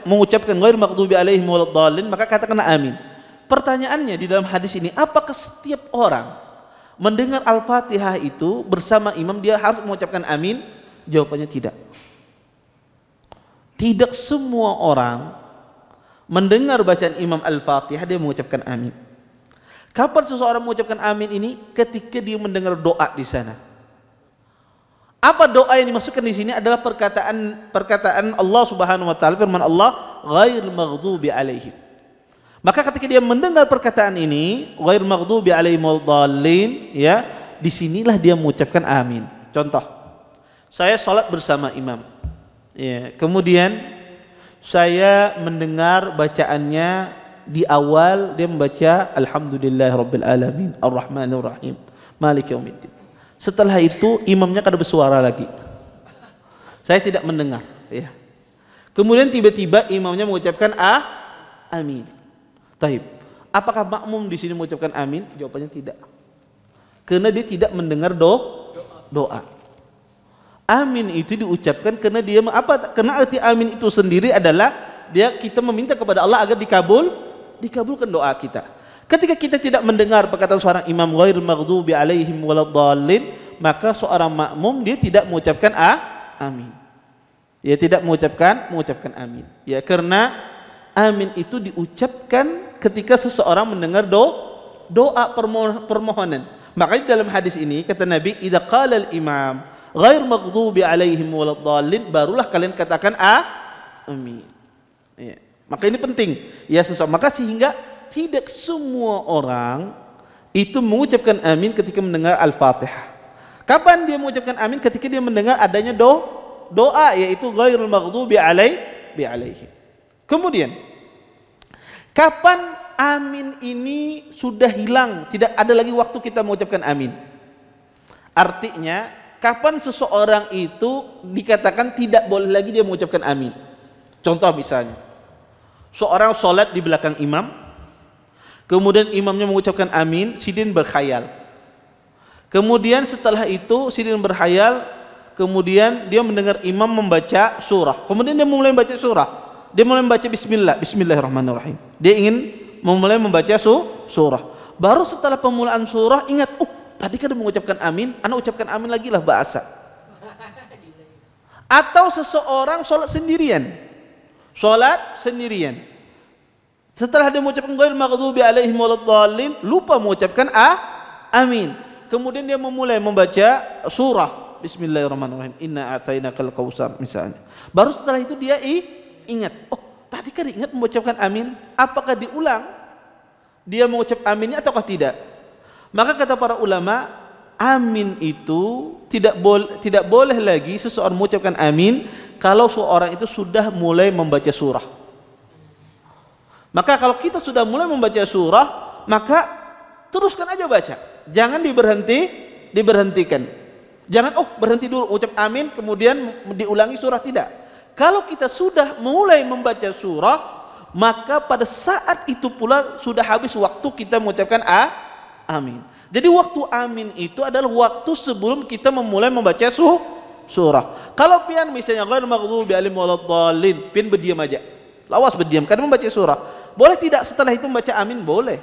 mengucapkan ghairul maghdubi alaihim waladdallin, maka katakanlah amin. Pertanyaannya di dalam hadis ini, apakah setiap orang mendengar Al-Fatihah itu bersama imam dia harus mengucapkan amin? Jawabannya tidak. Tidak semua orang mendengar bacaan imam Al-Fatihah dia mengucapkan amin. Kapan seseorang mengucapkan amin ini? Ketika dia mendengar doa di sana. Apa doa yang dimasukkan di sini adalah perkataan Allah Subhanahu wa taala, firman Allah, ghairil maghdubi alaihim. Maka ketika dia mendengar perkataan ini, ghairil maghdubi alaihim waladdallin, ya, disinilah dia mengucapkan amin. Contoh, saya salat bersama imam. Ya, kemudian saya mendengar bacaannya di awal dia membaca alhamdulillahirabbil alamin arrahmanir rahim maliki yaumiddin. Setelah itu imamnya kada bersuara lagi. Saya tidak mendengar, ya. Kemudian tiba-tiba imamnya mengucapkan amin. Taib. Apakah makmum di sini mengucapkan amin? Jawabannya tidak. Karena dia tidak mendengar doa. Amin itu diucapkan karena dia Karena arti amin itu sendiri adalah kita meminta kepada Allah agar dikabulkan doa kita. Ketika kita tidak mendengar perkataan seorang imam ghairil maghdubi alaihim waladdallin, maka seorang makmum dia tidak mengucapkan amin. Dia tidak mengucapkan amin. Ya, karena amin itu diucapkan ketika seseorang mendengar doa permohonan. Makanya dalam hadis ini kata Nabi, idza qala al-imam ghairil maghdubi alaihim waladdallin, barulah kalian katakan amin. Ya. Maka ini penting, ya, maka sehingga tidak semua orang itu mengucapkan amin ketika mendengar Al-Fatihah. Kapan dia mengucapkan amin? Ketika dia mendengar adanya doa, yaitu ghairul maghdubi alaihim. Kemudian, kapan amin ini sudah hilang, tidak ada lagi waktu kita mengucapkan amin? Artinya, kapan seseorang itu dikatakan tidak boleh lagi dia mengucapkan amin? Contoh misalnya, seorang sholat di belakang imam, kemudian imamnya mengucapkan amin, sidin berkhayal. Kemudian setelah itu sidin berkhayal, kemudian dia mendengar imam membaca surah. Kemudian dia mulai membaca surah. Dia mulai membaca bismillahirrahmanirrahim. Dia ingin memulai membaca surah. Baru setelah pemulaan surah ingat, tadi kan dia mengucapkan amin, anak ucapkan amin lagi lah bahasa. Atau seseorang sholat sendirian. Setelah dia mengucapkan ghairil maghdubi alaihim waladdallin, lupa mengucapkan amin. Kemudian dia memulai membaca surah bismillahirrahmanirrahim, inna atainakal kautsar misalnya. Baru setelah itu dia ingat, tadi kan ingat mengucapkan amin. Apakah diulang dia mengucap aminnya ataukah tidak? Maka kata para ulama, amin itu tidak boleh lagi seseorang mengucapkan amin kalau seorang itu sudah mulai membaca surah. Maka kalau kita sudah mulai membaca surah, maka teruskan aja baca. Jangan diberhentikan. Jangan berhenti dulu ucap amin kemudian diulangi surah, tidak. Kalau kita sudah mulai membaca surah, maka pada saat itu pula sudah habis waktu kita mengucapkan amin. Jadi waktu amin itu adalah waktu sebelum kita memulai membaca surah. Kalau pian misalnya ghairil maghdubi alaihim waladdallin, pian berdiam aja. Lawas berdiam karena membaca surah. Boleh tidak setelah itu membaca amin? Boleh.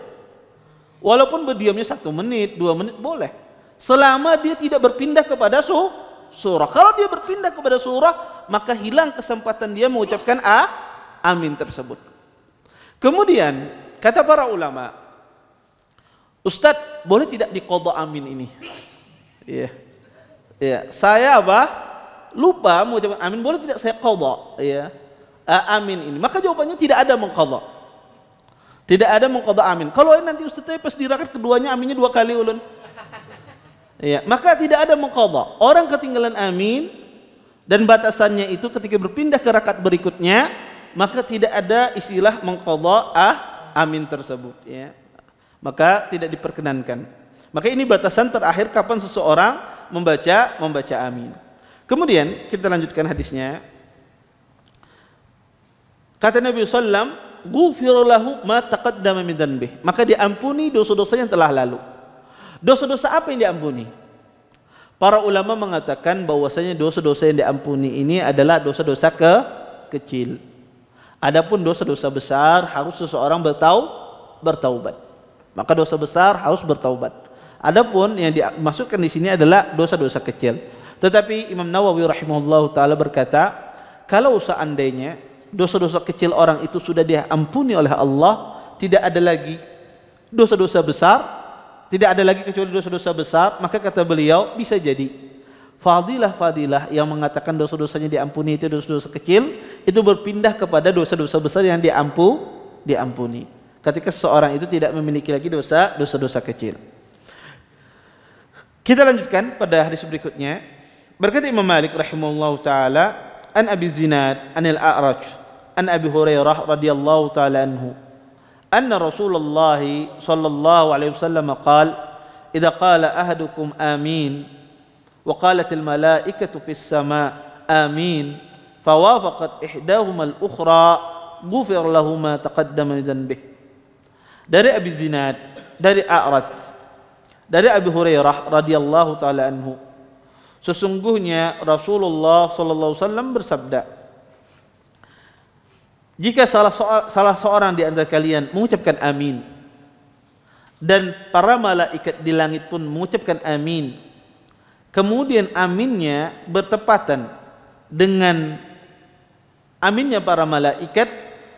Walaupun berdiamnya 1 menit, 2 menit boleh. Selama dia tidak berpindah kepada surah. Kalau dia berpindah kepada surah, maka hilang kesempatan dia mengucapkan amin tersebut. Kemudian kata para ulama, Ustadz, boleh tidak diqadha amin ini? Iya. Ya, saya lupa mengucapkan amin, boleh tidak saya qadha? Ya. Amin ini. Maka jawabannya tidak ada mengqadha. Tidak ada mengqadha amin. Kalau nanti Ustadz pas di rakaat keduanya aminnya 2 kali ulun. Ya, maka tidak ada mengqadha. Orang ketinggalan amin dan batasannya itu ketika berpindah ke rakaat berikutnya, maka tidak ada istilah mengqadha amin tersebut, ya. Maka tidak diperkenankan. Maka ini batasan terakhir kapan seseorang membaca amin. Kemudian kita lanjutkan hadisnya. Kata Nabi sallam, ghufira lahu ma taqaddama min dhanbihi, maka diampuni dosa-dosa yang telah lalu. Dosa-dosa apa yang diampuni? Para ulama mengatakan bahwasanya dosa-dosa yang diampuni ini adalah dosa-dosa kecil. Adapun dosa-dosa besar harus seseorang bertaubat. Maka dosa besar harus bertaubat. Adapun yang dimasukkan di sini adalah dosa-dosa kecil. Tetapi Imam Nawawi rahimahullahu taala berkata, kalau seandainya dosa-dosa kecil orang itu sudah diampuni oleh Allah, tidak ada lagi dosa-dosa besar, tidak ada lagi kecuali dosa-dosa besar, maka kata beliau bisa jadi fadilah-fadilah yang mengatakan dosa-dosanya diampuni itu dosa-dosa kecil, itu berpindah kepada dosa-dosa besar yang diampuni. Ketika seseorang itu tidak memiliki lagi dosa-dosa kecil. Kita lanjutkan pada hadis berikutnya. Berkata Imam Malik rahimahullahu taala, an Abi Zinad anil A'raj an Abi Hurairah radhiyallahu taala anhu, anna Rasulullah sallallahu alaihi wasallam qala, idza qala ahadukum amin wa qalat al malaikatu fis sama amin fawafaqat ihdahuma al ukhra ghufir lahu ma taqaddama min dhanbihi. Dari Abi Zinad, dari A'raj, dari Abi Hurairah radhiyallahu taala anhu, sesungguhnya Rasulullah sallallahu alaihi wasallam bersabda, jika salah seorang di antara kalian mengucapkan amin dan para malaikat di langit pun mengucapkan amin, kemudian aminnya bertepatan dengan aminnya para malaikat,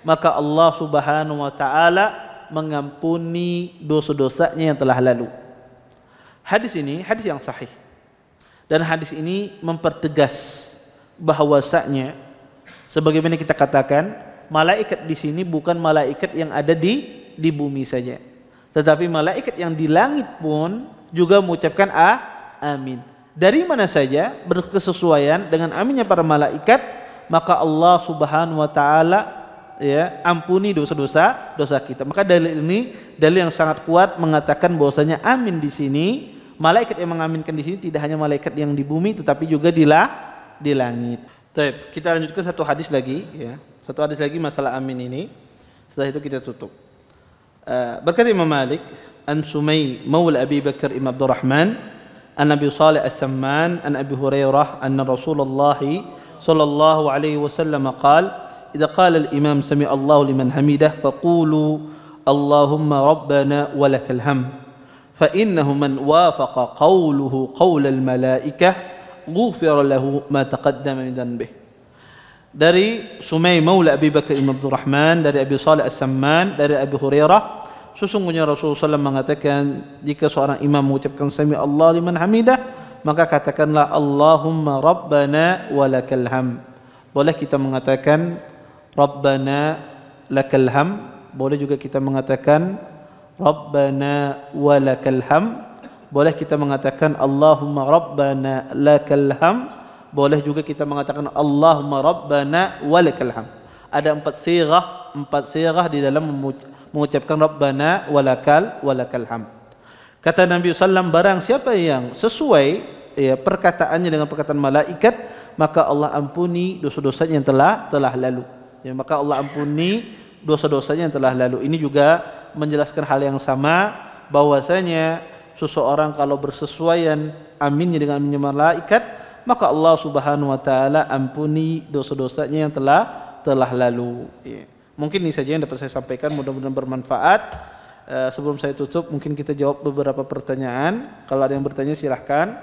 maka Allah Subhanahu wa taala mengampuni dosa-dosanya yang telah lalu. Hadis ini hadis yang sahih. Dan hadis ini mempertegas bahwasanya sebagaimana kita katakan, malaikat di sini bukan malaikat yang ada di bumi saja, tetapi malaikat yang di langit pun juga mengucapkan amin. Dari mana saja berkesesuaian dengan aminnya para malaikat, maka Allah Subhanahu wa taala ampuni dosa-dosa kita. Maka dalil ini dalil yang sangat kuat mengatakan bahwasanya amin di sini, malaikat yang mengaminkan di sini tidak hanya malaikat yang di bumi tetapi juga di langit. Baik, kita lanjutkan satu hadis lagi ya. Satu hadis lagi masalah amin ini. Setelah itu kita tutup. Berkata Imam Malik, an Sumay maula Abi Bakar Ibn Abdurrahman, an Abi Salih As-Samman, an Abi Hurairah anna Rasulullah sallallahu alaihi wasallam qala, idza qala al-imam sami Allahu liman hamidah faqulu Allahumma rabbana walakal hamd. فإنه من وافق قوله قول الملائكة غفر له ما تقدم من ذنبه. Dari Sumay maula Abi Bakar Ibn Abdurrahman, dari Abi Salih As-Samman, dari Abi Hurairah, sesungguhnya Rasulullah SAW mengatakan, jika seorang imam mengucapkan sami Allah liman hamidah, maka katakanlah Allahumma rabbana walakal hamd. Boleh kita mengatakan Rabbana lakal hamd, boleh juga kita mengatakan Rabbana walakal hamd, boleh kita mengatakan Allahumma Rabbana lakal hamd, boleh juga kita mengatakan Allahumma Rabbana walakal hamd. Ada empat sirah di dalam mengucapkan Rabbana walakal hamd. Kata Nabi SAW, barang siapa yang sesuai perkataannya dengan perkataan malaikat, maka Allah ampuni dosa-dosanya yang telah lalu. Maka Allah ampuni dosa-dosanya yang telah lalu. Ini juga menjelaskan hal yang sama, bahwasanya seseorang kalau bersesuaian aminnya dengan aminnya malaikat, maka Allah Subhanahu wa taala ampuni dosa-dosanya yang telah lalu. Mungkin ini saja yang dapat saya sampaikan, mudah-mudahan bermanfaat. Sebelum saya tutup, mungkin kita jawab beberapa pertanyaan. Kalau ada yang bertanya silahkan.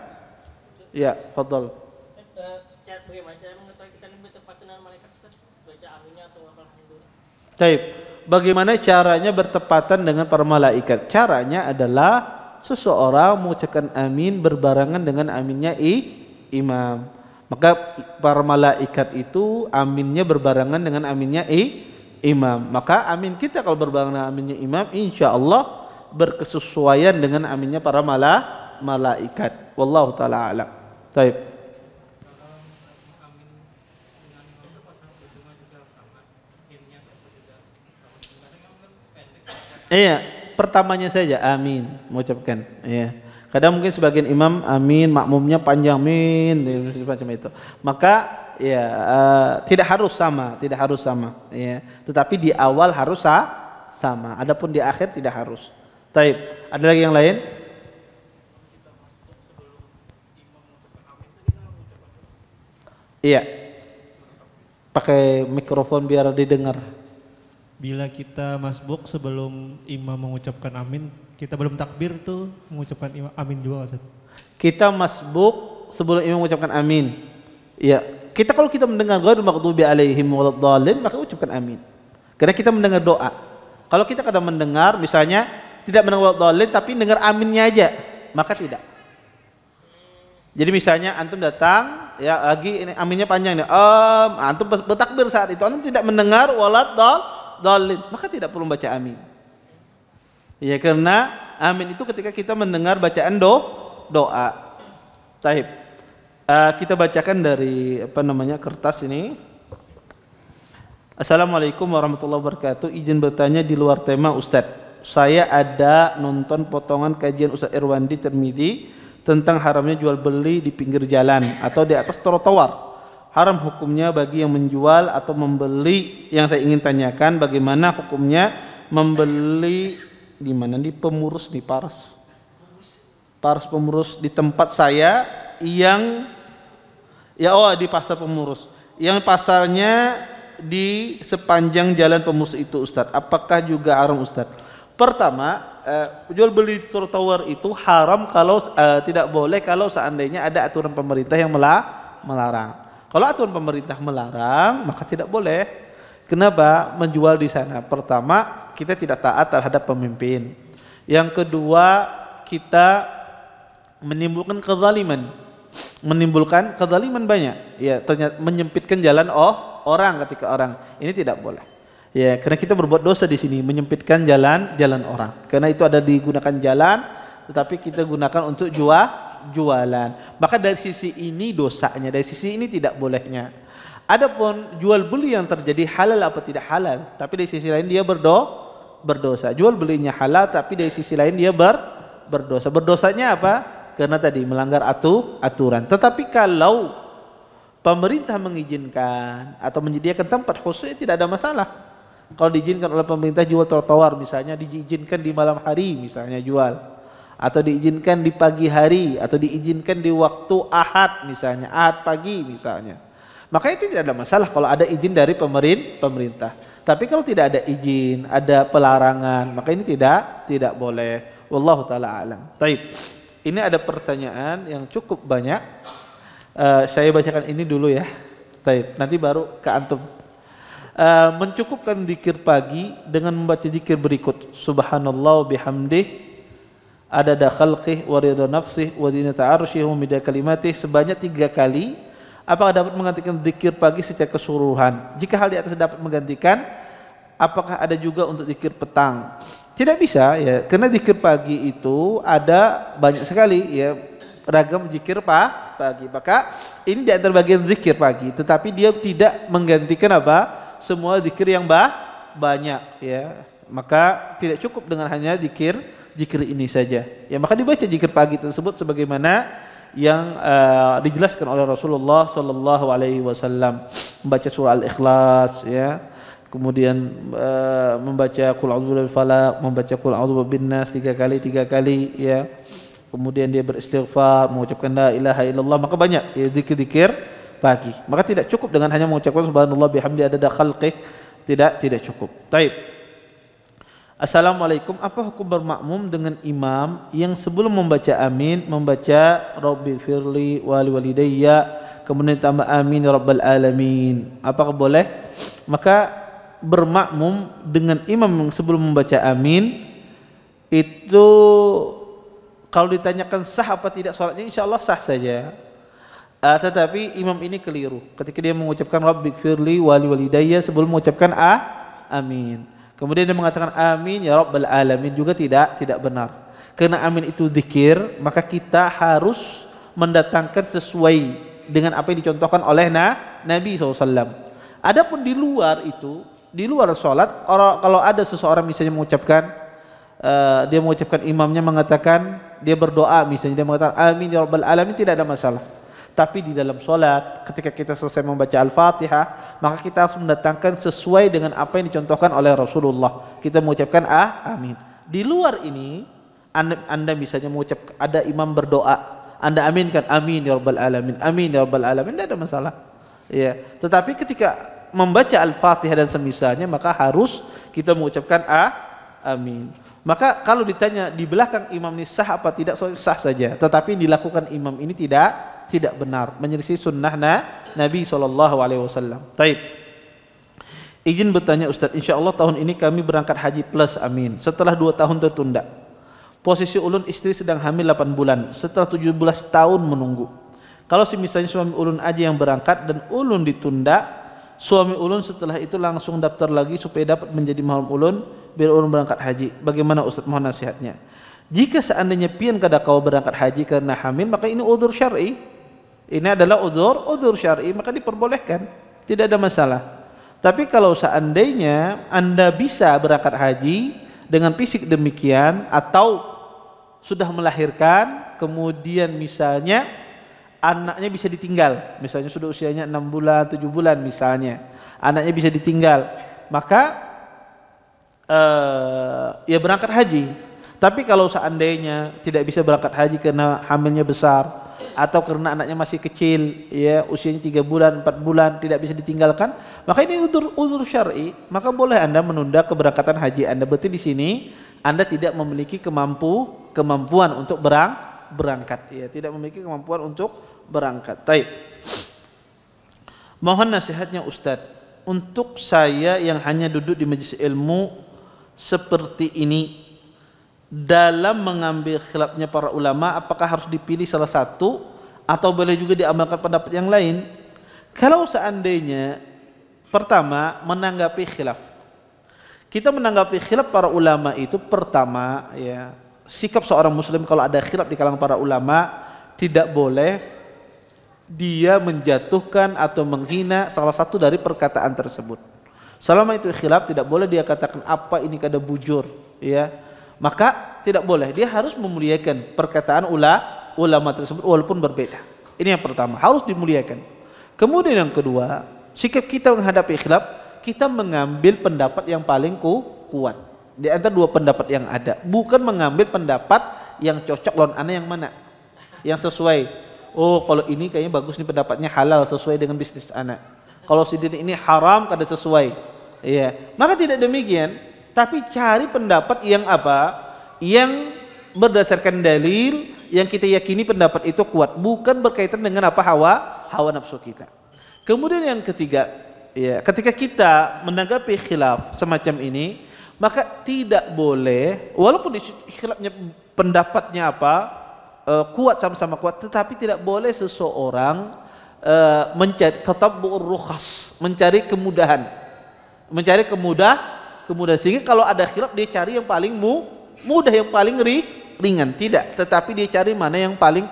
Ya, fadhal. Bagaimana cara mengetahui kita ini bertepatan dengan malaikat, Ustaz? Baca aminnya atau alhamdulillah? Baik. Bagaimana caranya bertepatan dengan para malaikat? Caranya adalah seseorang mengucapkan amin berbarengan dengan aminnya imam. Maka para malaikat itu aminnya berbarengan dengan aminnya imam. Maka amin kita kalau berbarengan dengan aminnya imam, insya Allah berkesesuaian dengan aminnya para malaikat. Wallahu taala a'lam. Baik. Iya, pertamanya saja amin mengucapkan. Iya. Kadang mungkin sebagian imam amin, makmumnya panjang min, semacam itu. Maka ya tidak harus sama, ya. Tetapi di awal harus sama. Adapun di akhir tidak harus. Taib. Ada lagi yang lain? Iya. Pakai mikrofon biar didengar. Bila kita masbuk sebelum imam mengucapkan amin, kita belum takbir tuh mengucapkan amin juga Ustaz. Kita masbuk sebelum imam mengucapkan amin. Ya, kalau kita mendengar ghairil maghdubi alaihim waladdallin maka ucapkan amin. Karena kita mendengar doa. Kalau kita kadang mendengar misalnya tidak mendengar waladdallin tapi dengar aminnya aja, maka tidak. Jadi misalnya antum datang ya lagi ini aminnya panjang nih. Antum bertakbir saat itu antum tidak mendengar waladdallin, maka tidak perlu baca amin. Ya karena amin itu ketika kita mendengar bacaan doa. Taib. Kita bacakan dari kertas ini. Assalamualaikum warahmatullahi wabarakatuh. Izin bertanya di luar tema Ustadz. Saya ada nonton potongan kajian Ustadz Irwandi Tirmidzi tentang haramnya jual beli di pinggir jalan atau di atas trotoar. Haram hukumnya bagi yang menjual atau membeli. Yang saya ingin tanyakan bagaimana hukumnya membeli di mana, di pemurus, di paras pemurus di tempat saya yang di pasar pemurus yang pasarnya di sepanjang jalan pemurus itu Ustadz. Apakah juga haram Ustadz? Pertama, jual beli di trotoar itu haram kalau tidak boleh kalau seandainya ada aturan pemerintah yang melarang. Kalau aturan pemerintah melarang maka tidak boleh. Kenapa menjual di sana? Pertama, kita tidak taat terhadap pemimpin. Yang kedua, kita menimbulkan kezaliman banyak. Ya, ternyata menyempitkan jalan orang ketika orang. Ini tidak boleh. Ya, karena kita berbuat dosa di sini menyempitkan jalan orang. Karena itu ada digunakan jalan, tetapi kita gunakan untuk jualan. Maka dari sisi ini dosanya, dari sisi ini tidak bolehnya. Adapun jual beli yang terjadi halal apa tidak halal, tapi dari sisi lain dia berdosa. Jual belinya halal, tapi dari sisi lain dia berdosa. Berdosanya apa? Karena tadi melanggar aturan. Tetapi kalau pemerintah mengizinkan atau menyediakan tempat khusus tidak ada masalah. Kalau diizinkan oleh pemerintah jual trotoar misalnya, diizinkan di malam hari misalnya jual, atau diizinkan di pagi hari, atau diizinkan di waktu Ahad misalnya, Ahad pagi misalnya, maka itu tidak ada masalah kalau ada izin dari pemerintah. Tapi kalau tidak ada izin, ada pelarangan, maka ini tidak boleh. Wallahu taala alam. Taib. Ini ada pertanyaan yang cukup banyak. Saya bacakan ini dulu ya. Taib. Nanti baru ke antum. Mencukupkan zikir pagi dengan membaca zikir berikut. Subhanallah bihamdih adada khalqih wa ridha nafsih wa zinata arsyih wa midada kalimatih sebanyak 3 kali. Apakah dapat menggantikan zikir pagi secara keseluruhan? Jika hal di atas dapat menggantikan, apakah ada juga untuk zikir petang? Tidak bisa ya, karena zikir pagi itu ada banyak sekali ya, ragam zikir pagi. Maka ini di antara bagian zikir pagi, tetapi dia tidak menggantikan semua zikir yang banyak ya. Maka tidak cukup dengan hanya zikir ini saja. Ya, maka dibaca zikir pagi tersebut sebagaimana yang dijelaskan oleh Rasulullah sallallahu alaihi wasallam, membaca surah Al-Ikhlas ya. Kemudian membaca qul a'udzu birabbil falaq, membaca qul a'udzu binnas 3 kali ya. Kemudian dia beristighfar, mengucapkan la ilaha illallah, maka banyak ya zikir-zikir pagi. Maka tidak cukup dengan hanya mengucapkan subhanallah bihamdi adada khalqih, tidak cukup. Taib. Assalamualaikum, apa hukum bermakmum dengan imam yang sebelum membaca amin membaca rabbighfirli wa liwalidayya kemudian tambah amin ya rabbal alamin? Apakah boleh? Maka bermakmum dengan imam yang sebelum membaca amin itu kalau ditanyakan sah apa tidak salatnya, insyaallah sah saja. Tetapi imam ini keliru ketika dia mengucapkan rabbighfirli wa liwalidayya sebelum mengucapkan amin. Kemudian dia mengatakan amin ya rabbal alamin, juga tidak benar. Karena amin itu zikir, maka kita harus mendatangkan sesuai dengan apa yang dicontohkan oleh Nabi SAW. Adapun di luar itu, di luar sholat, kalau ada seseorang misalnya mengucapkan, dia mengucapkan imamnya mengatakan, dia berdoa misalnya, dia mengatakan amin ya rabbal alamin, tidak ada masalah. Tapi di dalam sholat, ketika kita selesai membaca Al-Fatihah, maka kita harus mendatangkan sesuai dengan apa yang dicontohkan oleh Rasulullah. Kita mengucapkan amin. Di luar ini, anda misalnya mengucap, ada imam berdoa, Anda aminkan, amin ya rabbal alamin, amin ya rabbal alamin, tidak ada masalah. Ya, tetapi ketika membaca Al-Fatihah dan semisalnya, maka harus kita mengucapkan amin. Maka kalau ditanya di belakang imam ini sah apa tidak, sah saja. Tetapi yang dilakukan imam ini tidak benar, menyelisih sunnah Nabi SAW. Taib. Izin bertanya Ustaz, insya Allah tahun ini kami berangkat haji plus amin. Setelah 2 tahun tertunda. Posisi ulun istri sedang hamil 8 bulan. Setelah 17 tahun menunggu. Kalau misalnya suami ulun aja yang berangkat dan ulun ditunda, suami ulun setelah itu langsung daftar lagi supaya dapat menjadi mahram ulun biar ulun berangkat haji. Bagaimana Ustaz, mohon nasihatnya. Jika seandainya pian kada kau berangkat haji karena hamil, maka ini udzur syar'i. Ini adalah udzur syar'i, maka diperbolehkan. Tidak ada masalah. Tapi kalau seandainya Anda bisa berangkat haji dengan fisik demikian, atau sudah melahirkan, kemudian misalnya anaknya bisa ditinggal, misalnya sudah usianya 6 bulan, 7 bulan misalnya, anaknya bisa ditinggal, maka ya berangkat haji. Tapi kalau seandainya tidak bisa berangkat haji karena hamilnya besar, atau karena anaknya masih kecil, ya usianya 3 bulan, 4 bulan, tidak bisa ditinggalkan, maka ini udzur syar'i, maka boleh Anda menunda keberangkatan haji Anda. Berarti di sini Anda tidak memiliki kemampuan untuk berangkat, ya, tidak memiliki kemampuan untuk berangkat. Taib. Mohon nasihatnya Ustadz, untuk saya yang hanya duduk di majelis ilmu seperti ini, dalam mengambil khilafnya para ulama, apakah harus dipilih salah satu atau boleh juga diamalkan pendapat yang lain? Kalau seandainya pertama menanggapi khilaf, kita menanggapi khilaf para ulama itu, pertama ya, sikap seorang muslim kalau ada khilaf di kalangan para ulama, tidak boleh dia menjatuhkan atau menghina salah satu dari perkataan tersebut. Selama itu khilaf, tidak boleh dia katakan apa ini kada bujur, ya. Maka tidak boleh, dia harus memuliakan perkataan ulama tersebut walaupun berbeda. Ini yang pertama, harus dimuliakan. Kemudian yang kedua, sikap kita menghadapi khilaf, kita mengambil pendapat yang paling kuat di antara 2 pendapat yang ada, bukan mengambil pendapat yang cocok lawan ana yang mana, yang sesuai. Oh, kalau ini kayaknya bagus nih pendapatnya, halal sesuai dengan bisnis ana. Kalau ini haram kada sesuai. Iya, maka tidak demikian. Tapi cari pendapat yang apa? Yang berdasarkan dalil, yang kita yakini pendapat itu kuat, bukan berkaitan dengan apa hawa nafsu kita. Kemudian yang ketiga, ya, ketika kita menanggapi khilaf semacam ini, maka tidak boleh, walaupun khilafnya pendapatnya apa, kuat, sama-sama kuat, tetapi tidak boleh seseorang mencari tatabbu'ur rukhas, mencari kemudahan, sehingga kalau ada khilaf dia cari yang paling mudah, yang paling ringan. Tidak, tetapi dia cari mana yang paling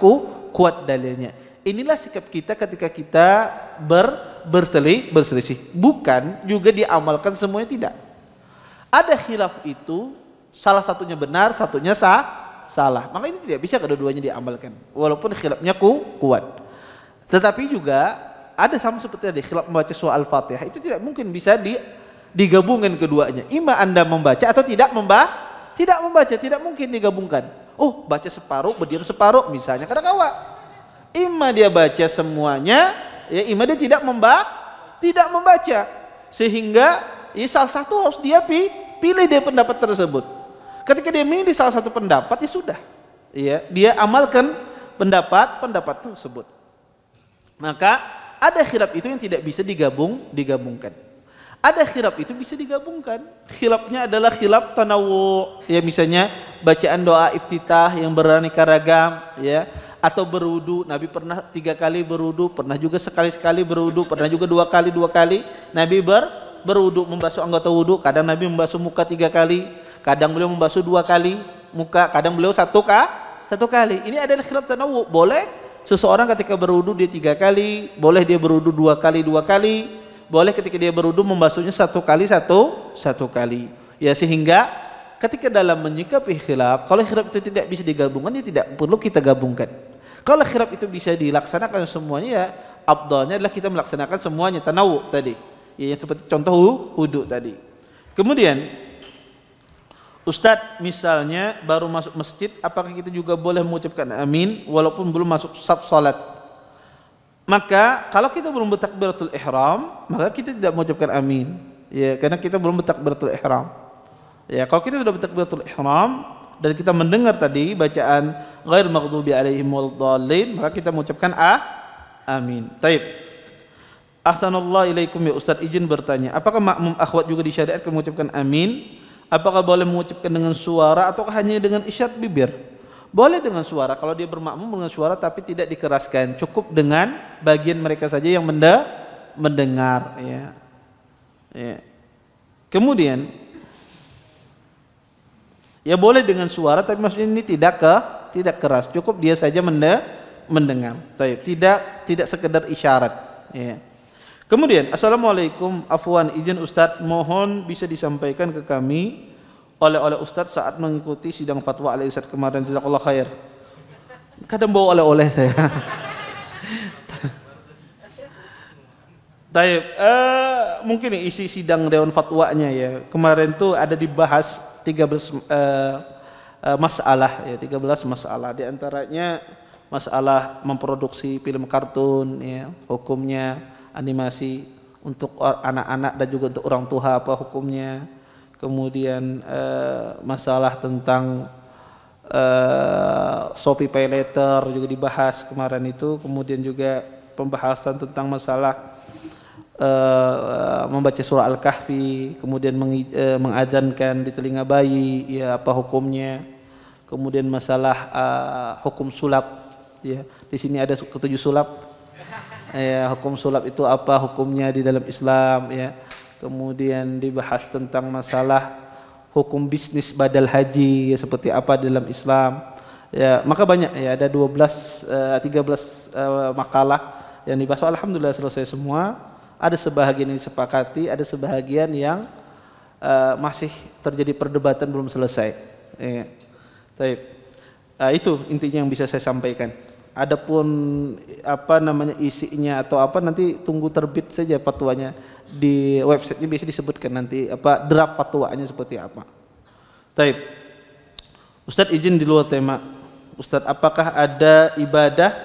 kuat dalilnya. Inilah sikap kita ketika kita berselisih, bukan juga diamalkan semuanya, tidak. Ada khilaf itu salah satunya benar, satunya salah, maka ini tidak bisa kedua-duanya diamalkan walaupun khilafnya kuat. Tetapi juga ada sama seperti tadi khilaf membaca surah Al-Fatihah, itu tidak mungkin bisa digabungkan keduanya. Ima Anda membaca atau tidak membaca, tidak mungkin digabungkan. Oh, baca separuh, berdiam separuh misalnya, kada kawa. Ima dia baca semuanya, ya ima dia tidak membaca. Sehingga ya salah satu harus dia pilih dia pendapat tersebut. Ketika dia milih salah satu pendapat, ya sudah. Ya, dia amalkan pendapat tersebut. Maka ada khilaf itu yang tidak bisa digabungkan. Ada khilaf itu bisa digabungkan. Khilafnya adalah khilaf tanawu, ya misalnya bacaan doa iftitah yang beraneka ragam, ya, atau berwudu. Nabi pernah 3 kali berwudu, pernah juga sekali-sekali berwudu, pernah juga 2 kali. Nabi berwudu membasuh anggota wudu, kadang Nabi membasuh muka 3 kali, kadang beliau membasuh 2 kali muka, kadang beliau 1 kali. Ini adalah khilaf tanawu. Boleh seseorang ketika berwudu dia 3 kali, boleh dia berwudu 2 kali. Boleh ketika dia berwudu membasuhnya 1 kali. Ya, sehingga ketika dalam menyikapi khilaf, kalau khilaf itu tidak bisa digabungkan, ya tidak perlu kita gabungkan. Kalau khilaf itu bisa dilaksanakan semuanya, ya afdalnya adalah kita melaksanakan semuanya tanawu tadi. Ya, seperti contoh wudu tadi. Kemudian Ustadz misalnya baru masuk masjid, apakah kita juga boleh mengucapkan amin walaupun belum masuk saf salat? Maka kalau kita belum bertakbiratul ihram, maka kita tidak mengucapkan amin. Ya, karena kita belum bertakbiratul ihram. Ya, kalau kita sudah bertakbiratul ihram dan kita mendengar tadi bacaan ghairil maghdubi alaihim waladdallin, maka kita mengucapkan amin. Taib. Ahsanallahu ilaikum ya Ustaz, izin bertanya, apakah makmum akhwat juga disyariatkan mengucapkan amin? Apakah boleh mengucapkan dengan suara atau hanya dengan isyarat bibir? Boleh dengan suara kalau dia bermakmum dengan suara, tapi tidak dikeraskan, cukup dengan bagian mereka saja yang mendengar, ya. Ya. Kemudian ya boleh dengan suara, tapi maksudnya ini tidak keras, cukup dia saja mendengar. Tidak sekedar isyarat, ya. Kemudian assalamualaikum, afwan izin Ustadz, mohon bisa disampaikan ke kami oleh Ustadz saat mengikuti sidang fatwa Al-Irsyad kemarin, jazakallahu khair. Kadang bawa oleh-oleh saya. Taib, mungkin isi sidang dewan fatwanya ya. Kemarin tuh ada dibahas 13 masalah ya, 13 masalah, di antaranya masalah memproduksi film kartun ya, hukumnya, animasi untuk anak-anak dan juga untuk orang tua apa hukumnya. Kemudian masalah tentang Shopee Pay Later juga dibahas kemarin itu. Kemudian juga pembahasan tentang masalah membaca surah Al-Kahfi, kemudian mengadzankan di telinga bayi, ya apa hukumnya. Kemudian masalah hukum sulap, ya di sini ada 7 sulap. Ya, hukum sulap itu apa hukumnya di dalam Islam, ya. Kemudian dibahas tentang masalah hukum bisnis badal haji, ya, seperti apa dalam Islam. Ya, maka banyak ya, ada 13 makalah yang dibahas. Alhamdulillah selesai semua. Ada sebahagian yang disepakati, ada sebahagian yang masih terjadi perdebatan belum selesai. Ya. Itu intinya yang bisa saya sampaikan. Adapun apa namanya isinya atau apa, nanti tunggu terbit saja fatwanya di websitenya, bisa disebutkan nanti apa draft fatwanya seperti apa. Taib. Ustadz izin di luar tema. Ustadz, apakah ada ibadah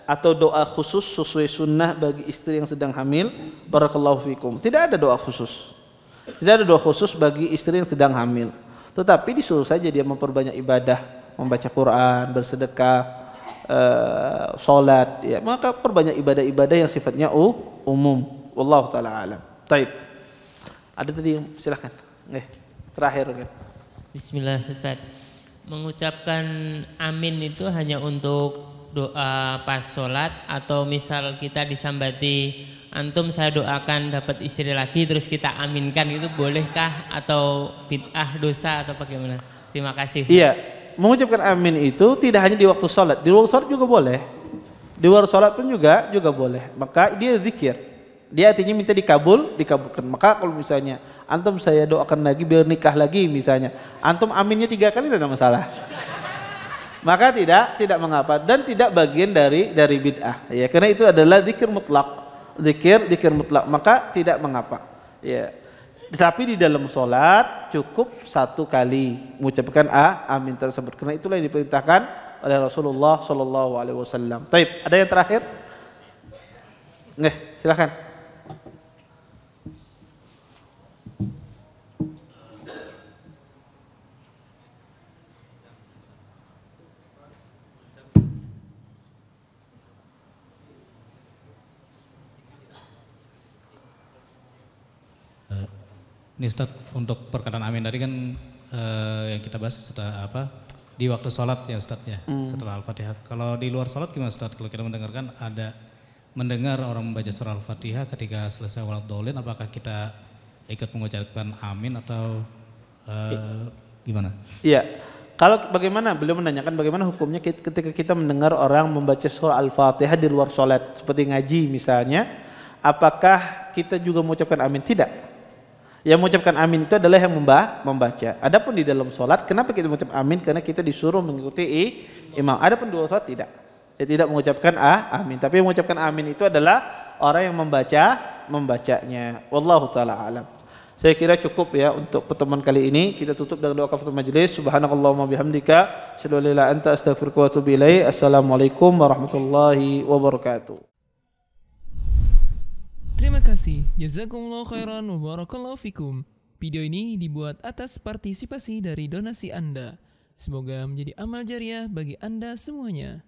atau doa khusus sesuai sunnah bagi istri yang sedang hamil? Barakallahu fikum. Tidak ada doa khusus. Tidak ada doa khusus bagi istri yang sedang hamil. Tetapi disuruh saja dia memperbanyak ibadah, membaca Quran, bersedekah, salat, ya, maka perbanyak ibadah-ibadah yang sifatnya umum. Wallahu taala alam. Taib. Ada tadi, silakan. Terakhir kan. Bismillah Ustaz. Mengucapkan amin itu hanya untuk doa pas sholat, atau misal kita disambati antum saya doakan dapat istri lagi terus kita aminkan, itu bolehkah atau bid'ah, dosa atau bagaimana? Terima kasih. Iya, mengucapkan amin itu tidak hanya di waktu sholat, di luar sholat juga boleh, di luar sholat pun juga boleh. Maka dia zikir, dia artinya minta dikabulkan. Maka kalau misalnya antum saya doakan lagi biar nikah lagi misalnya, antum aminnya 3 kali tidak ada masalah. Maka tidak mengapa dan tidak bagian dari bid'ah, ya, karena itu adalah zikir mutlak, zikir mutlak, maka tidak mengapa, ya. Tapi di dalam sholat cukup 1 kali mengucapkan amin tersebut, karena itulah yang diperintahkan oleh Rasulullah Shallallahu Alaihi Wasallam. Taib, ada yang terakhir? Silakan. Ini Ustaz, untuk perkataan amin tadi kan yang kita bahas setelah di waktu sholat ya Ustaz ya, setelah Al-Fatihah. Kalau di luar sholat gimana Ustaz? Kalau kita mendengar orang membaca surah Al-Fatihah ketika selesai waladdallin, apakah kita ikut mengucapkan amin atau gimana? Iya, kalau bagaimana beliau menanyakan bagaimana hukumnya ketika kita mendengar orang membaca surah Al-Fatihah di luar sholat, seperti ngaji misalnya, apakah kita juga mengucapkan amin? Tidak. Yang mengucapkan amin itu adalah yang membaca. Adapun di dalam sholat, kenapa kita mengucap amin? Karena kita disuruh mengikuti imam. Adapun di luar sholat tidak. dia tidak mengucapkan amin. Tapi yang mengucapkan amin itu adalah orang yang membacanya. Wallahu taala alam. Saya kira cukup ya untuk pertemuan kali ini. Kita tutup dengan doa kafaratul majelis. Subhanakallahumma bihamdika asyhadu an la ilaha illa anta astaghfiruka wa atubu ilaik. Assalamualaikum warahmatullahi wabarakatuh. Terima kasih. Jazakumullah khairan wa barakallahu fikum. Video ini dibuat atas partisipasi dari donasi Anda. Semoga menjadi amal jariah bagi Anda semuanya.